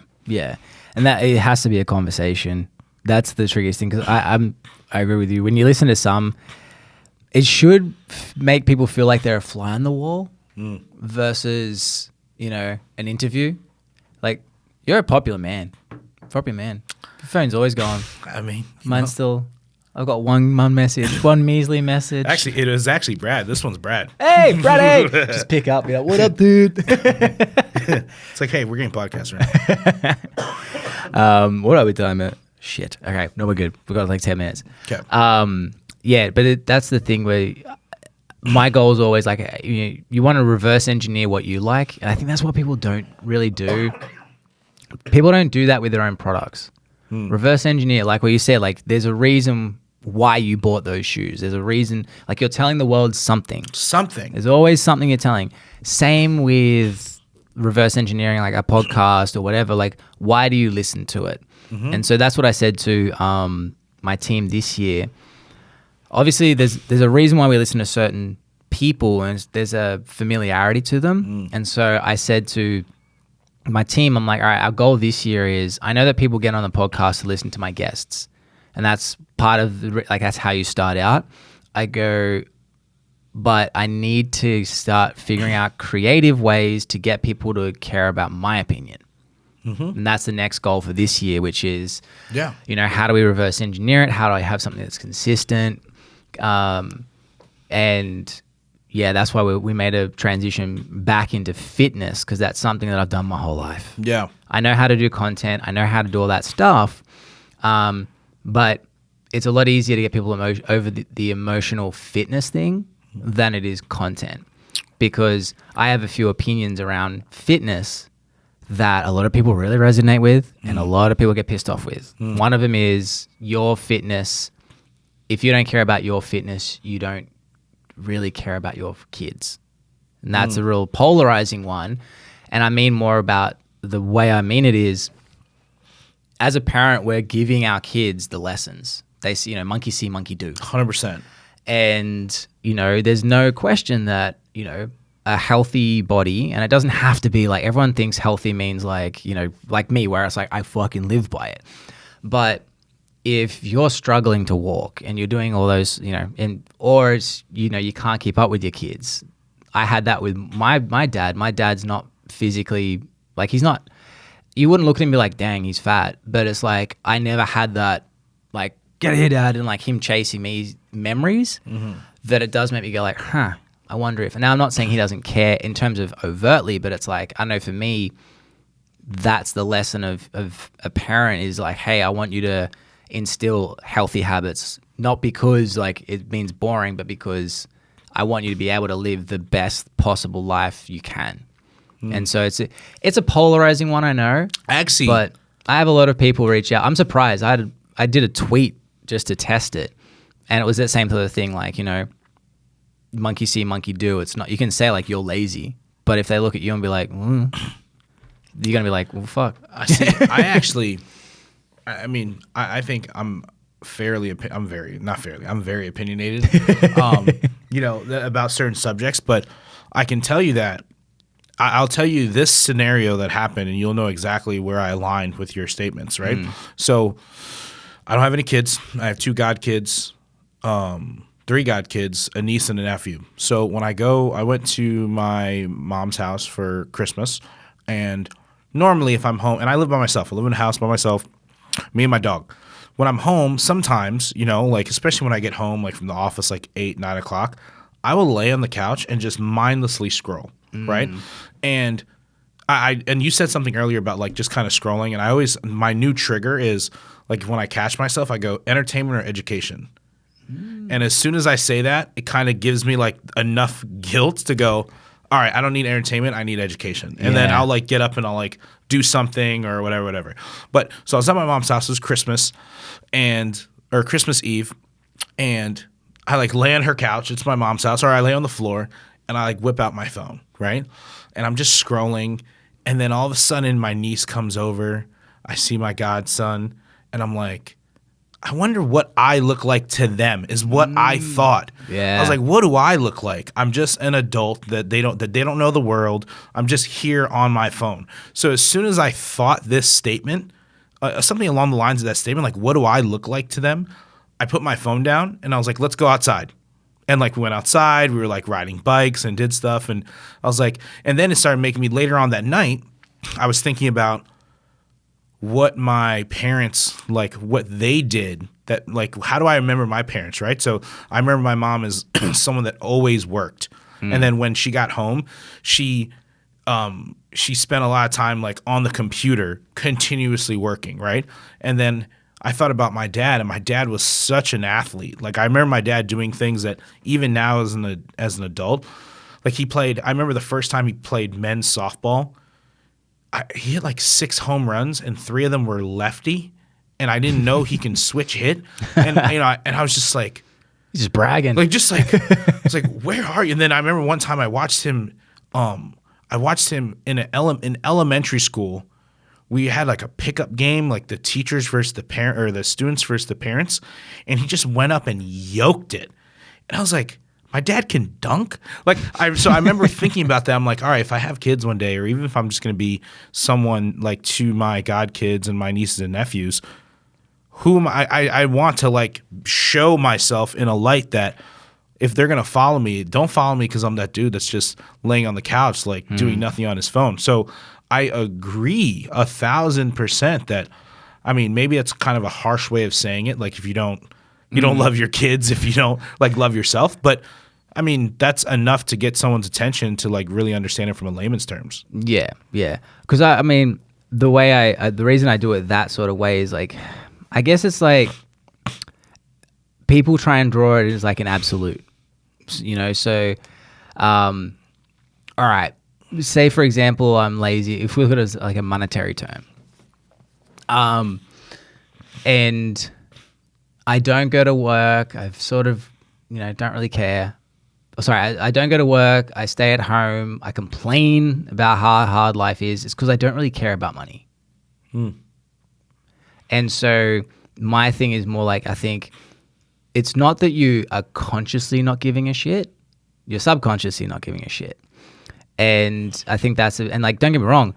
and that it has to be a conversation. That's the trickiest thing because I agree with you. When you listen to some, it should make people feel like they're a fly on the wall versus an interview. Like, you're a popular man. Your phone's always going. I mean, mine's still. I've got one message, one measly message. Actually, it was actually Brad. This one's Brad. Hey, Brad! Just pick up. Be like, what up, dude? It's like, hey, we're getting podcasts right now. What are we talking about? Shit. Okay, no, we're good. We've got like 10 minutes. Okay. But that's the thing where my goal is always like you want to reverse engineer what you like, and I think that's what people don't really do. People don't do that with their own products. Reverse engineer, like what you said, like there's a reason why you bought those shoes. There's a reason, like you're telling the world something. There's always something you're telling. Same with reverse engineering, like a podcast or whatever. Like, why do you listen to it? And so that's what I said to my team this year. Obviously, there's a reason why we listen to certain people, and there's a familiarity to them. And so I said to my team, I'm like, all right, our goal this year is, I know that people get on the podcast to listen to my guests, and that's part of that's how you start out. I go, but I need to start figuring out creative ways to get people to care about my opinion. And that's the next goal for this year, which is, how do we reverse engineer it? How do I have something that's consistent? That's why we made a transition back into fitness, because that's something that I've done my whole life. Yeah. I know how to do content. I know how to do all that stuff. But it's a lot easier to get people over the emotional fitness thing than it is content, because I have a few opinions around fitness that a lot of people really resonate with and a lot of people get pissed off with. One of them is your fitness. If you don't care about your fitness, you don't really care about your kids. And that's a real polarizing one. And I mean more about the way I mean it is, as a parent, we're giving our kids the lessons. They see, monkey see, monkey do. 100%. And, there's no question that, a healthy body, and it doesn't have to be like, everyone thinks healthy means like, like me, where it's like, I fucking live by it. But if you're struggling to walk and you're doing all those, or it's, you can't keep up with your kids. I had that with my dad. My dad's not physically, like he's not, you wouldn't look at him and be like, dang, he's fat. But it's like, I never had that, like, get here, dad, and like him chasing me memories that it does make me go like, I wonder if, now I'm not saying he doesn't care in terms of overtly, but it's like, I know for me, that's the lesson of a parent is like, hey, I want you to instill healthy habits, not because like it means boring, but because I want you to be able to live the best possible life you can. And so it's a polarizing one, I know. Actually, but I have a lot of people reach out. I'm surprised. I did a tweet just to test it, and it was that same sort of thing, like, you know, monkey see, monkey do. It's not, you can say like you're lazy, but if they look at you and be like, you're gonna be like, well, fuck. I think I'm very opinionated, about certain subjects, but I can tell you that I'll tell you this scenario that happened, and you'll know exactly where I aligned with your statements, right? So I don't have any kids. I have 2 god kids, 3 god kids, a niece and a nephew. So when I went to my mom's house for Christmas, and normally if I'm home, and I live by myself, I live in a house by myself, me and my dog. When I'm home, sometimes, like especially when I get home, like from the office, like 8, 9 o'clock, I will lay on the couch and just mindlessly scroll, right? And and you said something earlier about like just kind of scrolling, and my new trigger is like when I catch myself, I go entertainment or education. And as soon as I say that, it kind of gives me like enough guilt to go, all right, I don't need entertainment, I need education. And then I'll like get up and I'll like do something or whatever. But so I was at my mom's house, it was Christmas or Christmas Eve, and I like lay on her couch, it's my mom's house, or I lay on the floor and I like whip out my phone, right? And I'm just scrolling, and then all of a sudden my niece comes over, I see my godson, and I'm like, I wonder what I look like to them is what I thought. Yeah. I was like, what do I look like? I'm just an adult that they don't know the world. I'm just here on my phone. So as soon as I thought this statement, something along the lines of that statement, like what do I look like to them? I put my phone down and I was like, let's go outside. And like we went outside, we were like riding bikes and did stuff. And I was like, and then it started making me later on that night, I was thinking about what my parents, like what they did, that like, how do I remember my parents, right? So I remember my mom is someone that always worked. And then when she got home, she spent a lot of time like on the computer continuously working, right? And then I thought about my dad, and my dad was such an athlete. Like I remember my dad doing things that even now as an adult, like I remember the first time he played men's softball, he hit like 6 home runs, and 3 of them were lefty, and I didn't know he can switch hit. And and I was just like, he's just bragging. Like just like I was like, where are you? And then I remember one time I watched him in elementary school. We had like a pickup game, like the teachers versus the parent, or the students versus the parents, and he just went up and yoked it. And I was like, my dad can dunk? So I remember thinking about that. I'm like, all right, if I have kids one day, or even if I'm just going to be someone like to my god kids and my nieces and nephews, whom I want to like show myself in a light that if they're going to follow me, don't follow me because I'm that dude that's just laying on the couch, like doing nothing on his phone. So I agree 1,000% that, I mean, maybe that's kind of a harsh way of saying it. Like if you don't love your kids, if you don't like love yourself, but I mean, that's enough to get someone's attention to like really understand it from a layman's terms. Yeah. Because I mean, the reason I do it that sort of way is like, I guess it's like people try and draw it as like an absolute, so, all right, say for example, I'm lazy. If we look at it as like a monetary term, and I don't go to work, I've sort of, don't really care. I don't go to work, I stay at home, I complain about how hard life is. It's because I don't really care about money. And so my thing is more like, I think it's not that you are consciously not giving a shit, you're subconsciously not giving a shit. And I think and like, don't get me wrong,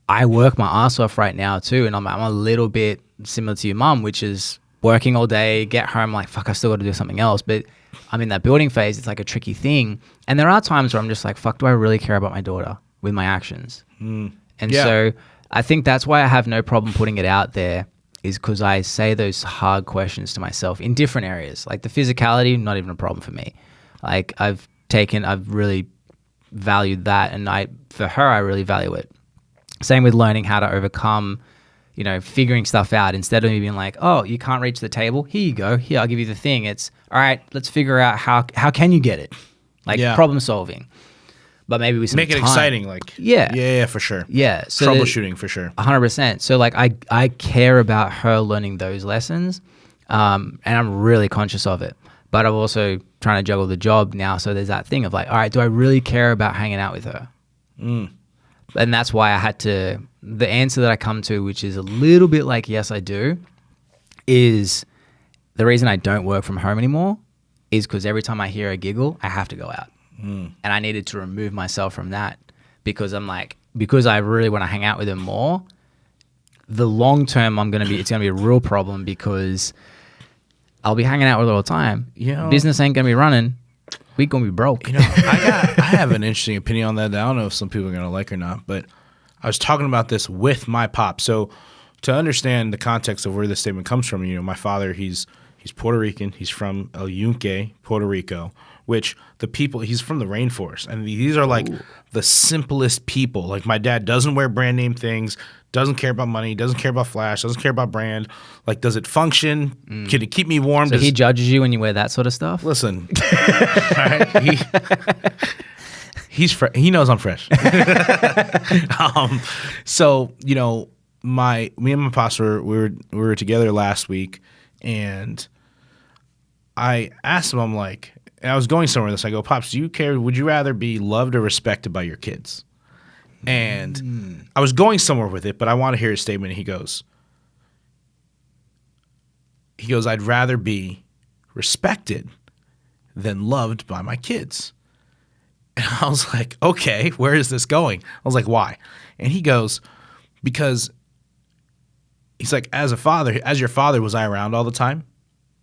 I work my ass off right now too. And I'm a little bit similar to your mum, which is working all day, get home, like, fuck, I still got to do something else. But I'm in that building phase. It's like a tricky thing. And there are times where I'm just like, fuck, do I really care about my daughter with my actions? So I think that's why I have no problem putting it out there, is because I say those hard questions to myself in different areas. Like the physicality, not even a problem for me. Like I've really valued that. And for her, I really value it. Same with learning how to overcome, figuring stuff out instead of me being like, oh, you can't reach the table. Here you go. Here, I'll give you the thing. It's all right. Let's figure out how can you get it? Like problem solving. But maybe we make it exciting. Like yeah, for sure. Yeah. So troubleshooting for sure. 100%. So like I care about her learning those lessons, and I'm really conscious of it. But I'm also trying to juggle the job now. So there's that thing of like, all right, do I really care about hanging out with her? And that's why I had to. The answer that I come to, which is a little bit like yes, I do, is the reason I don't work from home anymore is because every time I hear a giggle, I have to go out. And I needed to remove myself from that because because I really want to hang out with them more. The long term, it's going to be a real problem because I'll be hanging out with her all the time. Business ain't going to be running. We going to be broke. I have an interesting opinion on that. I don't know if some people are going to like or not, but I was talking about this with my pop. So to understand the context of where this statement comes from, my father, he's Puerto Rican. He's from El Yunque, Puerto Rico, which he's from the rainforest. And these are like the simplest people. Like my dad doesn't wear brand name things, doesn't care about money, doesn't care about flash, doesn't care about brand. Like, does it function? Can it keep me warm? So he judges you when you wear that sort of stuff? Listen, right? He knows I'm fresh. So, me and my pastor, we were together last week, and I asked him, I'm like, and I was going somewhere with this. I go, Pops, would you rather be loved or respected by your kids? And I was going somewhere with it, but I want to hear his statement. He goes, I'd rather be respected than loved by my kids. And I was like, okay, where is this going? I was like, why? And he goes, because he's like, as your father, was I around all the time?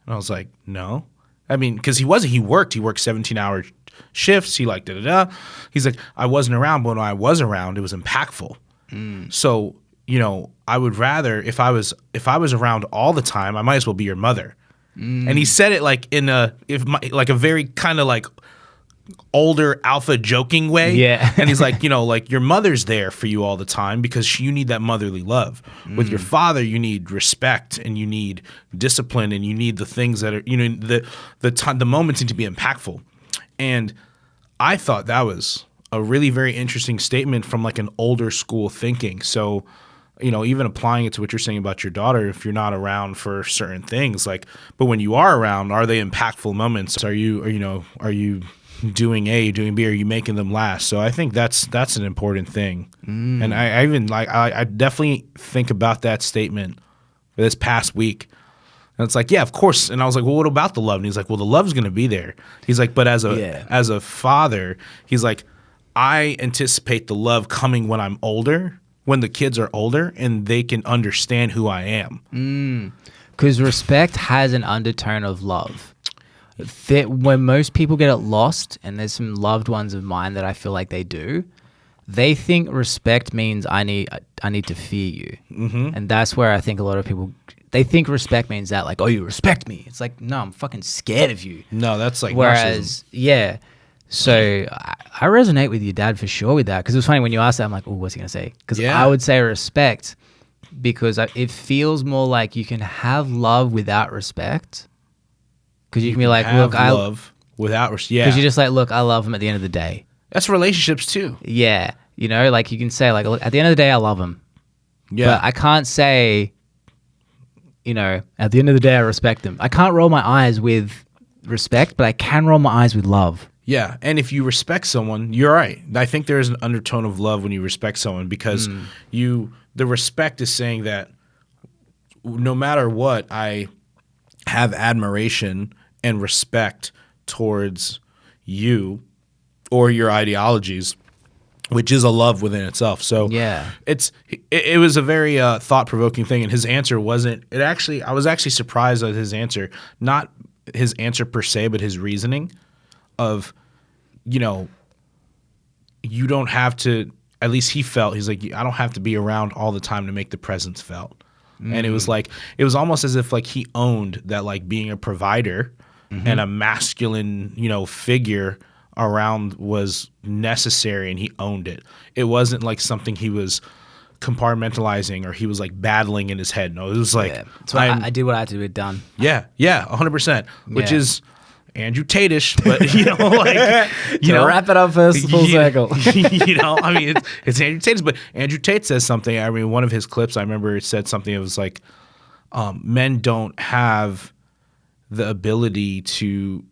And I was like, no. I mean, because he worked 17-hour shifts. He like da-da-da. He's like, I wasn't around, but when I was around, it was impactful. So, I would rather, if I was around all the time, I might as well be your mother. And he said it like like a very kind of like older alpha joking way. Yeah. And he's like, like your mother's there for you all the time because you need that motherly love. With your father, you need respect and you need discipline and you need the things that are, the moments need to be impactful. And I thought that was a really very interesting statement from like an older school thinking. So, even applying it to what you're saying about your daughter, if you're not around for certain things, like, but when you are around, are they impactful moments? Are you doing A, doing B, are you making them last? So I think that's an important thing. And I even I definitely think about that statement this past week. And it's like, yeah, of course. And I was like, well, what about the love? And he's like, well, the love's going to be there. He's like, but as a father, he's like, I anticipate the love coming when I'm older, when the kids are older and they can understand who I am. Because respect has an undertone of love. When most people get it lost, and there's some loved ones of mine that I feel like they do, they think respect means I need to fear you. And that's where I think a lot of people, they think respect means that, like, oh, you respect me. It's like, no, I'm fucking scared of you. No, that's like whereas, narcissism. So I resonate with your dad for sure with that, because it was funny when you asked that, I'm like, oh, what's he going to say? Because I would say respect, because it feels more like you can have love without respect. Because you can be like, look, I love without respect. Yeah. Because you're just like, look, I love him at the end of the day. That's relationships too. Yeah. Like you can say, like, look, at the end of the day, I love him. Yeah. But I can't say, at the end of the day, I respect him. I can't roll my eyes with respect, but I can roll my eyes with love. Yeah. And if you respect someone, you're right. I think there is an undertone of love when you respect someone, because the respect is saying that no matter what, I have admiration and respect towards you or your ideologies, which is a love within itself. So it was a very thought-provoking thing, and his answer wasn't. I was actually surprised at his answer, not his answer per se, but his reasoning of, you don't have to. At least he felt, he's like, I don't have to be around all the time to make the presence felt. And it was like, it was almost as if like he owned that, like being a provider and a masculine, figure around was necessary, and he owned it. It wasn't like something he was compartmentalizing or he was like battling in his head. No, it was like So I did what I had to do, done. Yeah, 100%. Which Yeah. is Andrew Tate-ish, but like wrap it up first, full circle. I mean, it's Andrew Tate, but Andrew Tate says something. I mean, one of his clips, I remember it said something. It was like, men don't have the ability to,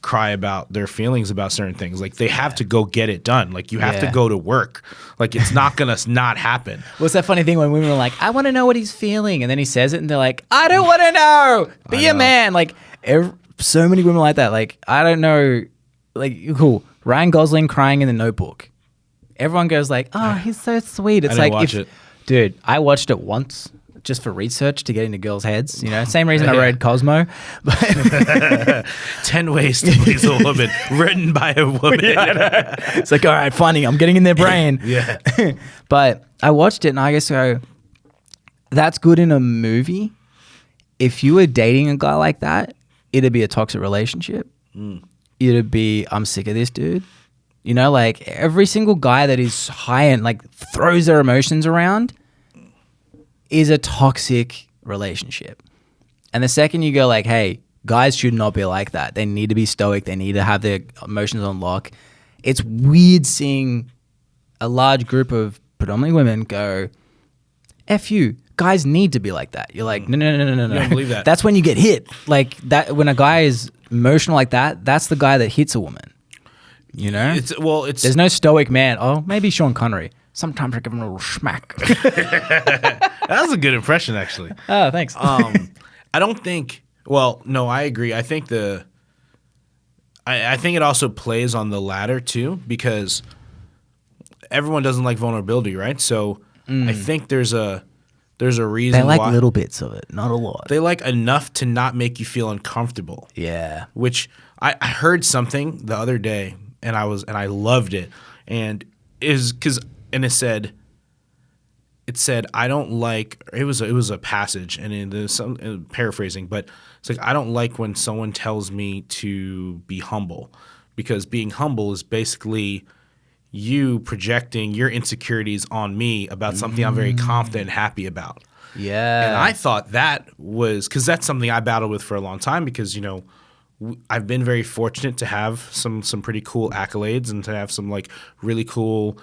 cry about their feelings about certain things. Like they have to go get it done. Like you have to go to work. Like it's not gonna not happen. What's that funny thing when women are like, I want to know what he's feeling, and then he says it, and they're like, I don't want to know. Be a man. Like so many women like that. Like I don't know. Like cool. Ryan Gosling crying in The Notebook. Everyone goes like, oh, he's so sweet. It's I didn't like, watch it. Dude, I watched it once. Just for research to get into girls' heads, same reason I read Cosmo. 10 Ways to Please a Woman, written by a woman. It's like, all right, funny, I'm getting in their brain. Yeah. But I watched it and I just go, that's good in a movie. If you were dating a guy like that, it'd be a toxic relationship. It'd be, I'm sick of this dude. Like every single guy that is high and like throws their emotions around is a toxic relationship. And the second you go like, hey, guys should not be like that. They need to be stoic. They need to have their emotions on lock. It's weird seeing a large group of predominantly women go, F you. Guys need to be like that. You're like, no. You don't believe that. That's when you get hit. Like that, when a guy is emotional like that, that's the guy that hits a woman. It's There's no stoic man. Oh, maybe Sean Connery. Sometimes I give him a little smack. That was a good impression, actually. Oh, thanks. I don't think. Well, no, I agree. I think I think it also plays on the latter too, because everyone doesn't like vulnerability, right? So I think there's a reason They like why little bits of it, not a lot. they like enough to not make you feel uncomfortable. Yeah. Which I heard something the other day, and I loved it, and it said I don't like, it was a passage, and there's some paraphrasing, but it's like, I don't like when someone tells me to be humble, because being humble is basically you projecting your insecurities on me about something I'm very confident and happy about. Yeah. And I thought that was, because that's something I battled with for a long time, because I've been very fortunate to have some pretty cool accolades and to have some like really cool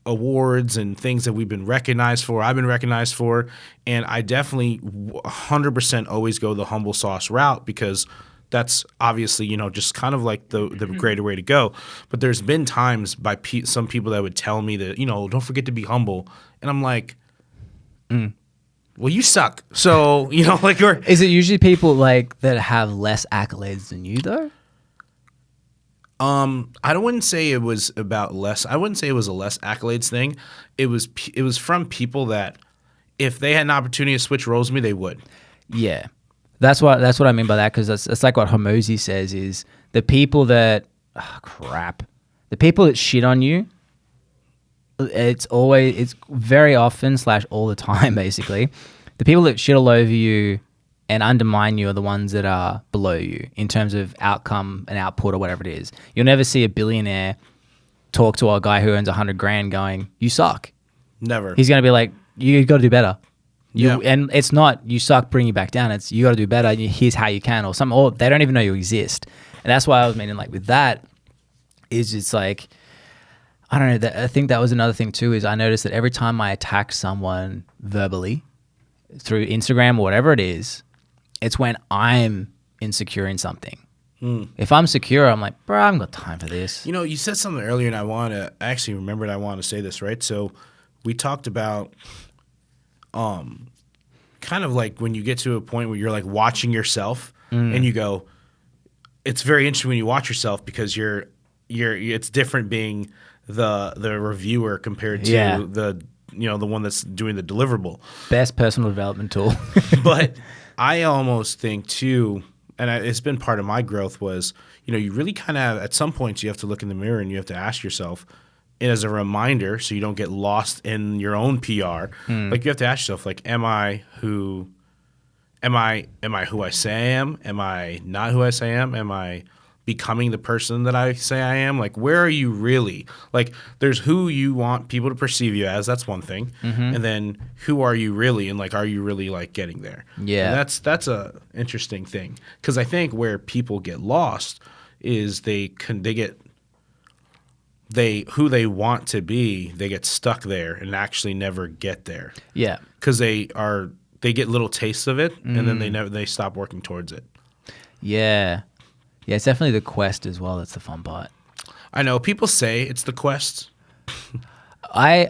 awards and things that we've been recognized for. I've been recognized for, and I definitely 100% always go the humble sauce route, because that's obviously just kind of like the greater way to go. But there's been times by some people that would tell me that don't forget to be humble, and I'm like, well, you suck. So like, or Is it usually people like that have less accolades than you though? wouldn't say it was about less. I wouldn't say it was a less accolades thing. It was from people that if they had an opportunity to switch roles with me, they would. Yeah. That's what I mean by that, because it's like what Hormozy says is the people that the people that shit on you, it's very often / all the time basically, the people that shit all over you and undermine you are the ones that are below you in terms of outcome and output or whatever it is. You'll never see a billionaire talk to a guy who earns $100,000 going, you suck. Never. He's going to be like, you got to do better. Yeah. And it's not you suck, bring you back down. It's you got to do better. Here's how you can, or something. Or they don't even know you exist. And that's why I was meaning like with that is it's like, I don't know. I think that was another thing too, is I noticed that every time I attack someone verbally through Instagram or whatever it is, it's when I'm insecure in something. If I'm secure, I'm like, bro, I haven't got time for this. You said something earlier, and I actually remembered I want to say this, right? So we talked about kind of like when you get to a point where you're like watching yourself and you go, it's very interesting when you watch yourself, because it's different being the reviewer compared to the one that's doing the deliverable. Best personal development tool. But I almost think too, and it's been part of my growth, was you really kind of at some points you have to look in the mirror and you have to ask yourself, and as a reminder, so you don't get lost in your own PR, like you have to ask yourself, like, am I who I say I am? Am I not who I say I am? Am I becoming the person that I say I am? Like, where are you really? Like, there's who you want people to perceive you as. That's one thing. And then who are you really? And like, are you really like getting there? Yeah. And that's a interesting thing. Because I think where people get lost is who they want to be, they get stuck there and actually never get there. Yeah. Because they get little tastes of it, and then they stop working towards it. Yeah. Yeah, it's definitely the quest as well that's the fun part. I know people say it's the quest. I'm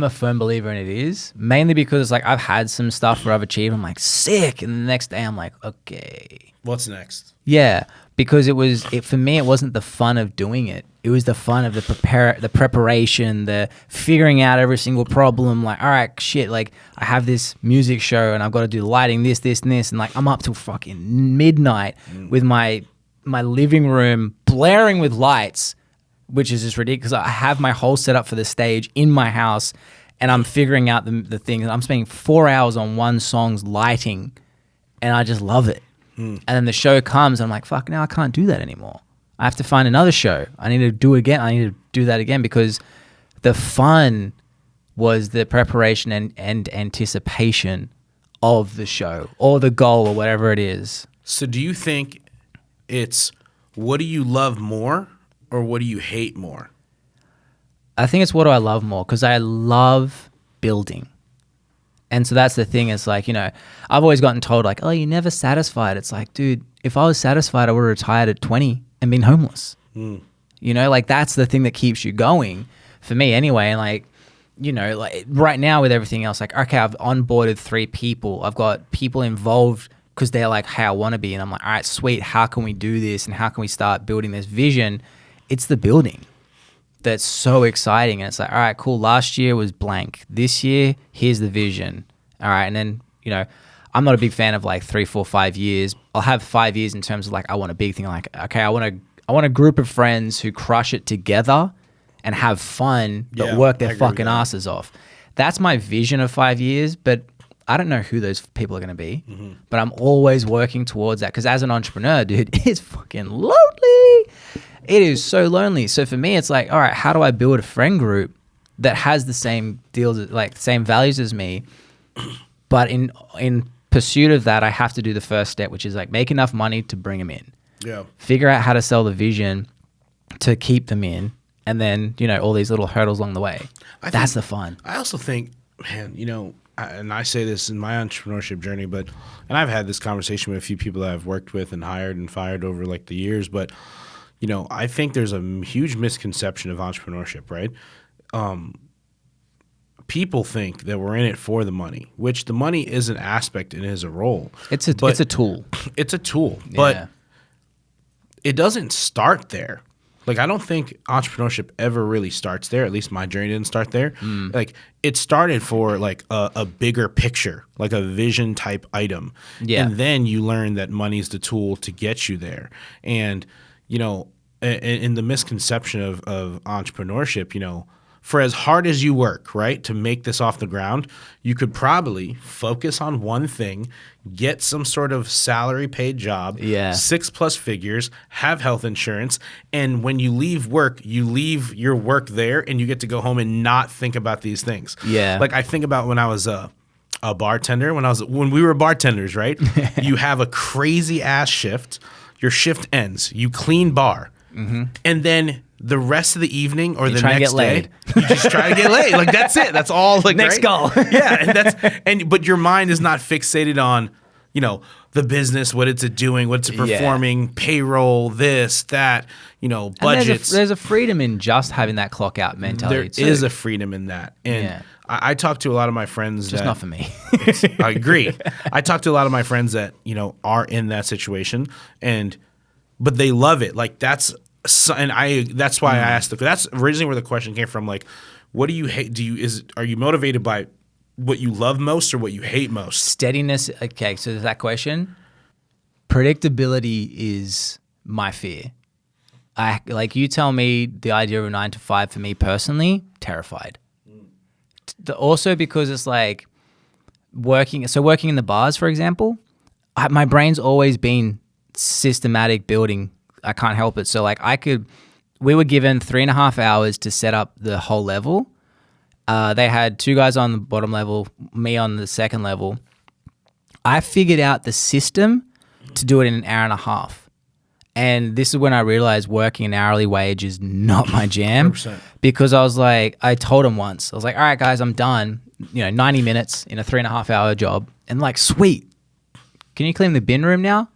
a firm believer in it is, mainly because like I've had some stuff where I've achieved, I'm like sick, and the next day I'm like, okay, What's next? yeah, because for me it wasn't the fun of doing it. It was the fun of the preparation, the figuring out every single problem. Like, all right, shit, like I have this music show and I've got to do lighting, this, and this, and like I'm up till fucking midnight with my living room blaring with lights, which is just ridiculous. I have my whole setup for the stage in my house, and I'm figuring out the things. I'm spending 4 hours on one song's lighting, and I just love it. And then the show comes, and I'm like, fuck, now I can't do that anymore. I have to find another show. I need to do again. I need to do that again, because the fun was the preparation and anticipation of the show or the goal or whatever it is. So do you think it's what do you love more or what do you hate more? I think it's what do I love more, because I love building. And so that's the thing. It's like, you know, I've always gotten told like, oh, you're never satisfied. It's like, dude, if I was satisfied, I would have retired at 20 and been homeless. You know, like that's the thing that keeps you going for me anyway. And like, you know, like right now with everything else, like, okay, I've onboarded 3 people. I've got people involved because they're like, hey, I want to be. And I'm like, all right, sweet. How can we do this? And how can we start building this vision? It's the building that's so exciting. And it's like, all right, cool. Last year was blank. This year, here's the vision. All right. And then, you know, I'm not a big fan of like 3, 4, 5 years. I'll have 5 years in terms of like, I want a big thing. Like, okay, I want a group of friends who crush it together and have fun, but work their fucking asses off. That's my vision of 5 years, but I don't know who those people are going to be, but I'm always working towards that. Because as an entrepreneur, dude, it's fucking lonely. It is so lonely. So for me, it's like, all right, how do I build a friend group that has the same deals, like same values as me? But in pursuit of that, I have to do the first step, which is like make enough money to bring them in. Yeah. Figure out how to sell the vision to keep them in, and then, you know, all these little hurdles along the way. That's the fun. I also think, man, you know, and I say this in my entrepreneurship journey, and I've had this conversation with a few people that I've worked with and hired and fired over like the years, but you know, I think there's a huge misconception of entrepreneurship, right? People think that we're in it for the money, which the money is an aspect and is a role. It's a tool. It's a tool, but it doesn't start there. Like, I don't think entrepreneurship ever really starts there. At least my journey didn't start there. Like, it started for like a bigger picture, like a vision type item. Yeah. And then you learn that money is the tool to get you there. And, you know, in the misconception of entrepreneurship, you know, for as hard as you work, right, to make this off the ground, you could probably focus on one thing, get some sort of salary paid job, 6+ figures, have health insurance, and when you leave work, you leave your work there and you get to go home and not think about these things. Yeah. Like I think about when I was a bartender, when we were bartenders, right? You have a crazy ass shift. Your shift ends. You clean bar. And then the rest of the evening or the next day, you just try to get laid. Like that's it. That's all. Like next goal. Yeah, but your mind is not fixated on, you know, the business, what it's doing, what it's performing, payroll, this, that, you know, budgets. There's a freedom in just having that clock out mentality. There is a freedom in that, and I talk to a lot of my friends. Just not for me. I agree. I talk to a lot of my friends that, you know, are in that situation, but they love it. Like that's why I asked that's originally where the question came from. Like, what do you hate? Are you motivated by what you love most or what you hate most? Steadiness. Okay, so that question, predictability is my fear. Like you tell me the idea of a 9 to 5 for me personally, terrified. Also because it's like working in the bars, for example, my brain's always been systematic building I can't help it. So like we were given 3.5 hours to set up the whole level. They had 2 guys on the bottom level, me on the second level. I figured out the system to do it in an hour and a half. And this is when I realized working an hourly wage is not my jam. 100%. Because I was like, I told them once, I was like, all right, guys, I'm done. 90 minutes in a 3.5 hour job. And like, sweet. Can you clean the bin room now?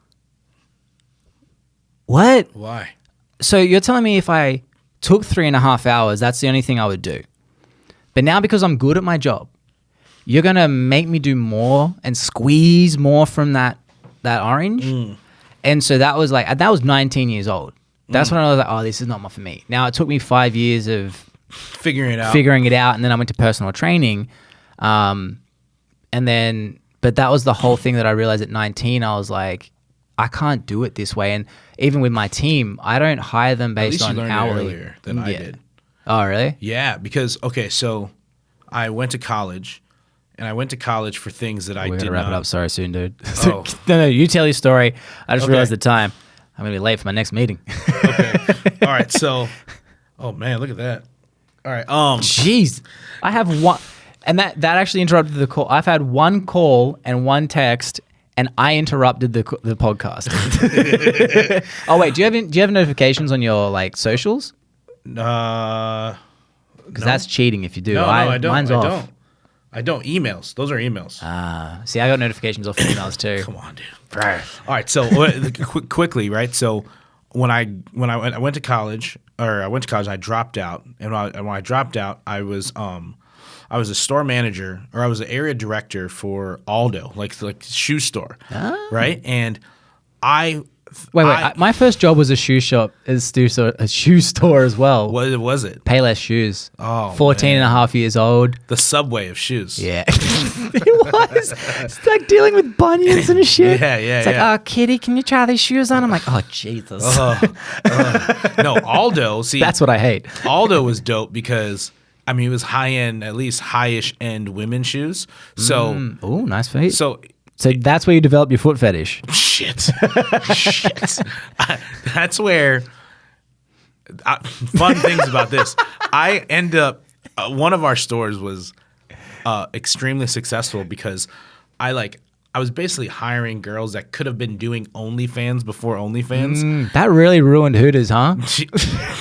What? Why? So you're telling me if I took 3.5 hours, that's the only thing I would do. But now because I'm good at my job, you're going to make me do more and squeeze more from that orange. And so that was 19 years old. That's when I was like, oh, this is not for me. Now it took me 5 years of Figuring it out. And then I went to personal training. But that was the whole thing that I realized at 19. I was like, I can't do it this way. And even with my team, I don't hire them based on hourly. At least you learned it earlier than I did. Oh, really? Yeah, because, so I went to college, and I went to college for things that I We're did going to wrap not. it up. Sorry, soon, dude. Oh. No, you tell your story. I just Okay. realized the time. I'm going to be late for my next meeting. Okay. All right, so, oh, man, look at that. All right. Jeez. I have one. And that actually interrupted the call. I've had one call and one text, and I interrupted the podcast. Oh, wait. Do you have notifications on your socials? Because Because that's cheating if you do. No, I don't. Mine's off. I don't. Emails. Those are emails. See, I got notifications off emails too. Come on, dude. All right. So quickly, right? So when I went to college, and I dropped out. And when I dropped out, I was a store manager, or I was an area director for Aldo, like shoe store, right? And Wait. My first job was a shoe shop, a shoe store as well. What was it? Payless shoes. Oh, 14 and a half years old. The Subway of shoes. Yeah. It was. It's like dealing with bunions and shit. Yeah. It's like, oh, kitty, can you try these shoes on? I'm like, oh, Jesus. No, Aldo. See, That's what I hate. Aldo was dope because it was high end, at least high-ish end women's shoes. So, Oh, nice feet. so that's where you develop your foot fetish. shit. That's where fun things about this. I end up one of our stores was extremely successful because I was basically hiring girls that could have been doing OnlyFans before OnlyFans. That really ruined Hooters, huh?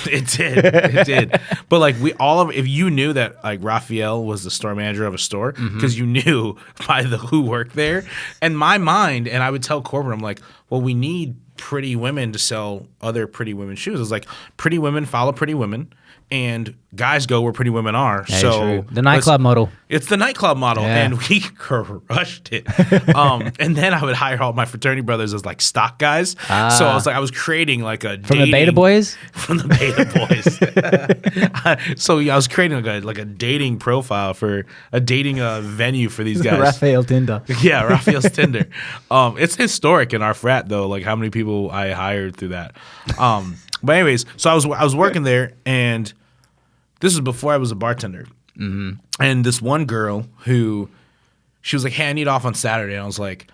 It did. But if you knew that Rafael was the store manager of a store, because you knew by who worked there, and my mind, and I would tell corporate, I'm like, well, we need pretty women to sell other pretty women shoes. It's like pretty women follow pretty women, and guys go where pretty women are. Yeah, so true. The nightclub model. It's the nightclub model, Yeah. and we crushed it. And then I would hire all my fraternity brothers as stock guys. So I was creating a From the Beta Boys? From the Beta Boys. So I was creating a dating profile for a dating venue for these guys. Rafael Tinder. Yeah, Rafael's Tinder. It's historic in our frat though, how many people I hired through that. But anyways, so I was working there, and this was before I was a bartender. Mm-hmm. And this one girl she was like, "Hey, I need off on Saturday." And I was like,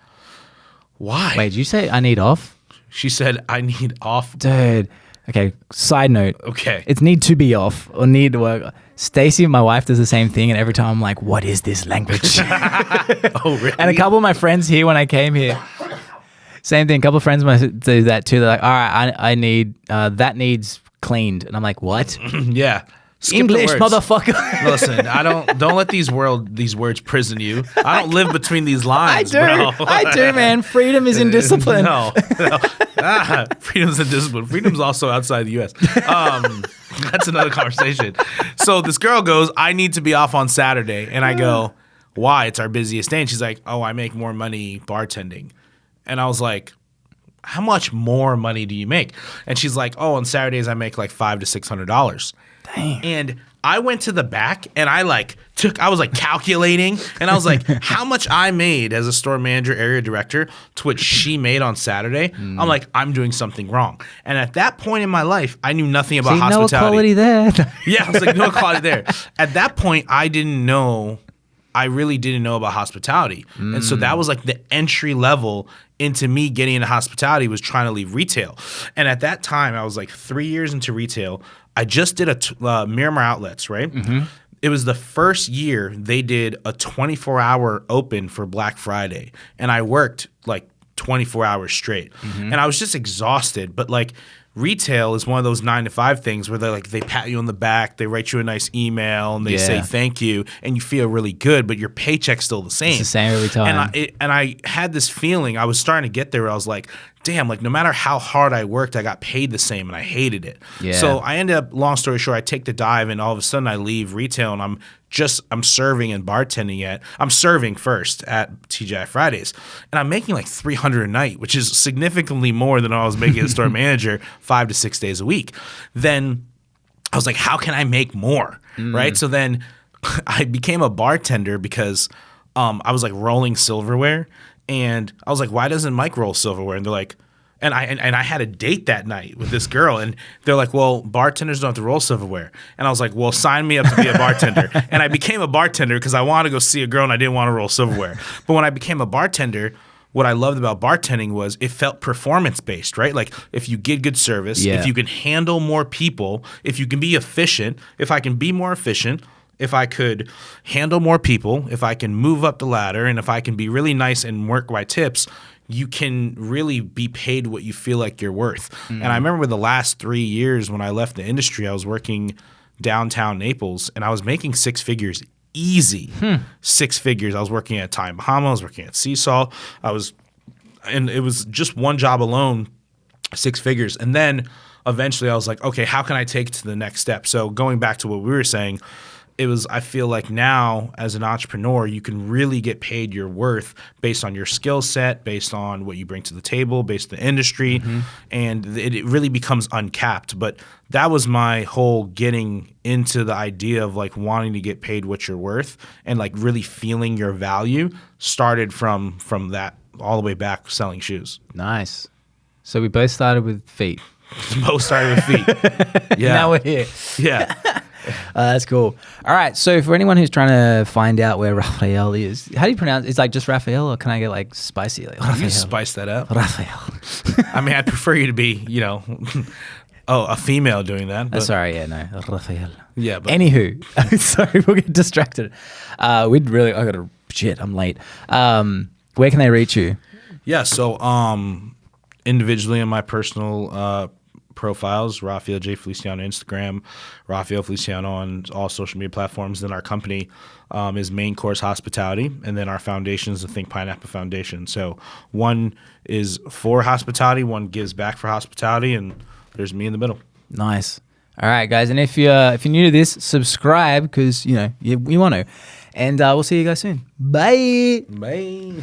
"Why?" Wait, did you say I need off? She said, "I need off." Dude. Okay, side note. Okay. It's need to be off or need to work. Stacy, my wife, does the same thing, and every time I'm like, what is this language? Oh, really? And a couple of my friends here when I came here, same thing. A couple of friends do that too. They're like, all right, I need, that needs cleaned. And I'm like, what? Yeah. Skip English, the words. motherfucker. Listen, don't let these words prison you. I don't live between these lines, bro. I do, man. Freedom is in discipline. No. Freedom's in discipline. Freedom's also outside the U.S. That's another conversation. So this girl goes, "I need to be off on Saturday," and I go, "Why? It's our busiest day." And she's like, "Oh, I make more money bartending," and I was like, "How much more money do you make?" And she's like, "Oh, on Saturdays I make $500 to $600." Dang. And I went to the back and I was calculating, and I was like, how much I made as a store manager, area director to what she made on Saturday. I'm like, I'm doing something wrong. And at that point in my life, I knew nothing about hospitality. No equality there. Yeah, I was like, no equality there. At that point, I didn't know I really didn't know about hospitality. And so that was like the entry level into me getting into hospitality, was trying to leave retail. And at that time, I was like 3 years into retail. I just did a Miramar Outlets, right? It was the first year they did a 24-hour open for Black Friday. And I worked like 24 hours straight. And I was just exhausted. But like, retail is one of those 9-to-5 things where they pat you on the back, they write you a nice email, and they say thank you, and you feel really good, but your paycheck's still the same. It's the same every time. And I had this feeling, I was starting to get there where I was like, damn, like no matter how hard I worked, I got paid the same, and I hated it. Yeah. So I ended up, long story short, I take the dive, and all of a sudden I leave retail, and I'm serving and bartending I'm serving first at TGI Fridays, and I'm making like $300 a night, which is significantly more than I was making as store manager 5 to 6 days a week. Then I was like, how can I make more? Right? So then I became a bartender because I was like rolling silverware, and I was like, why doesn't Mike roll silverware? And they're like, and I had a date that night with this girl, and they're like, well, bartenders don't have to roll silverware. And I was like, well, sign me up to be a bartender. And I became a bartender because I wanted to go see a girl and I didn't want to roll silverware. But when I became a bartender, what I loved about bartending was it felt performance-based, right? Like if you get good service, if you can handle more people, if you can be efficient, if I can be more efficient, if I could handle more people, if I can move up the ladder, and if I can be really nice and work my tips, you can really be paid what you feel like you're worth. And I remember the last 3 years when I left the industry, I was working downtown Naples, and I was making 6 figures easy. 6 figures. I was working at Thai Bahama, I was working at Seesaw. And it was just one job alone, 6 figures. And then eventually I was like, okay, how can I take it to the next step? So going back to what we were saying, I feel like now as an entrepreneur, you can really get paid your worth based on your skill set, based on what you bring to the table, based on the industry, and it really becomes uncapped. But that was my whole getting into the idea of like wanting to get paid what you're worth and like really feeling your value started from that all the way back selling shoes. Nice. So we both started with feet. Both started with feet. Yeah. Now we're here. Yeah. That's cool. All right. So for anyone who's trying to find out where Rafael is, how do you pronounce it? It's like just Rafael, or can I get like spicy? Like Rafael. You spice that up. Rafael. I mean, I'd prefer you to be, a female doing that. But, Sorry. Yeah, no. Rafael. Yeah. But Anywho. Sorry, we'll get distracted. I'm late. Where can they reach you? Yeah. So individually on my personal profiles, Rafael J. Feliciano on Instagram, Rafael Feliciano on all social media platforms. Then our company is Main Course Hospitality, and then our foundation is the Think Pineapple Foundation. So one is for hospitality, one gives back for hospitality, and there's me in the middle. Nice. All right, guys. And if you're new to this, subscribe because, you want to. And we'll see you guys soon. Bye. Bye.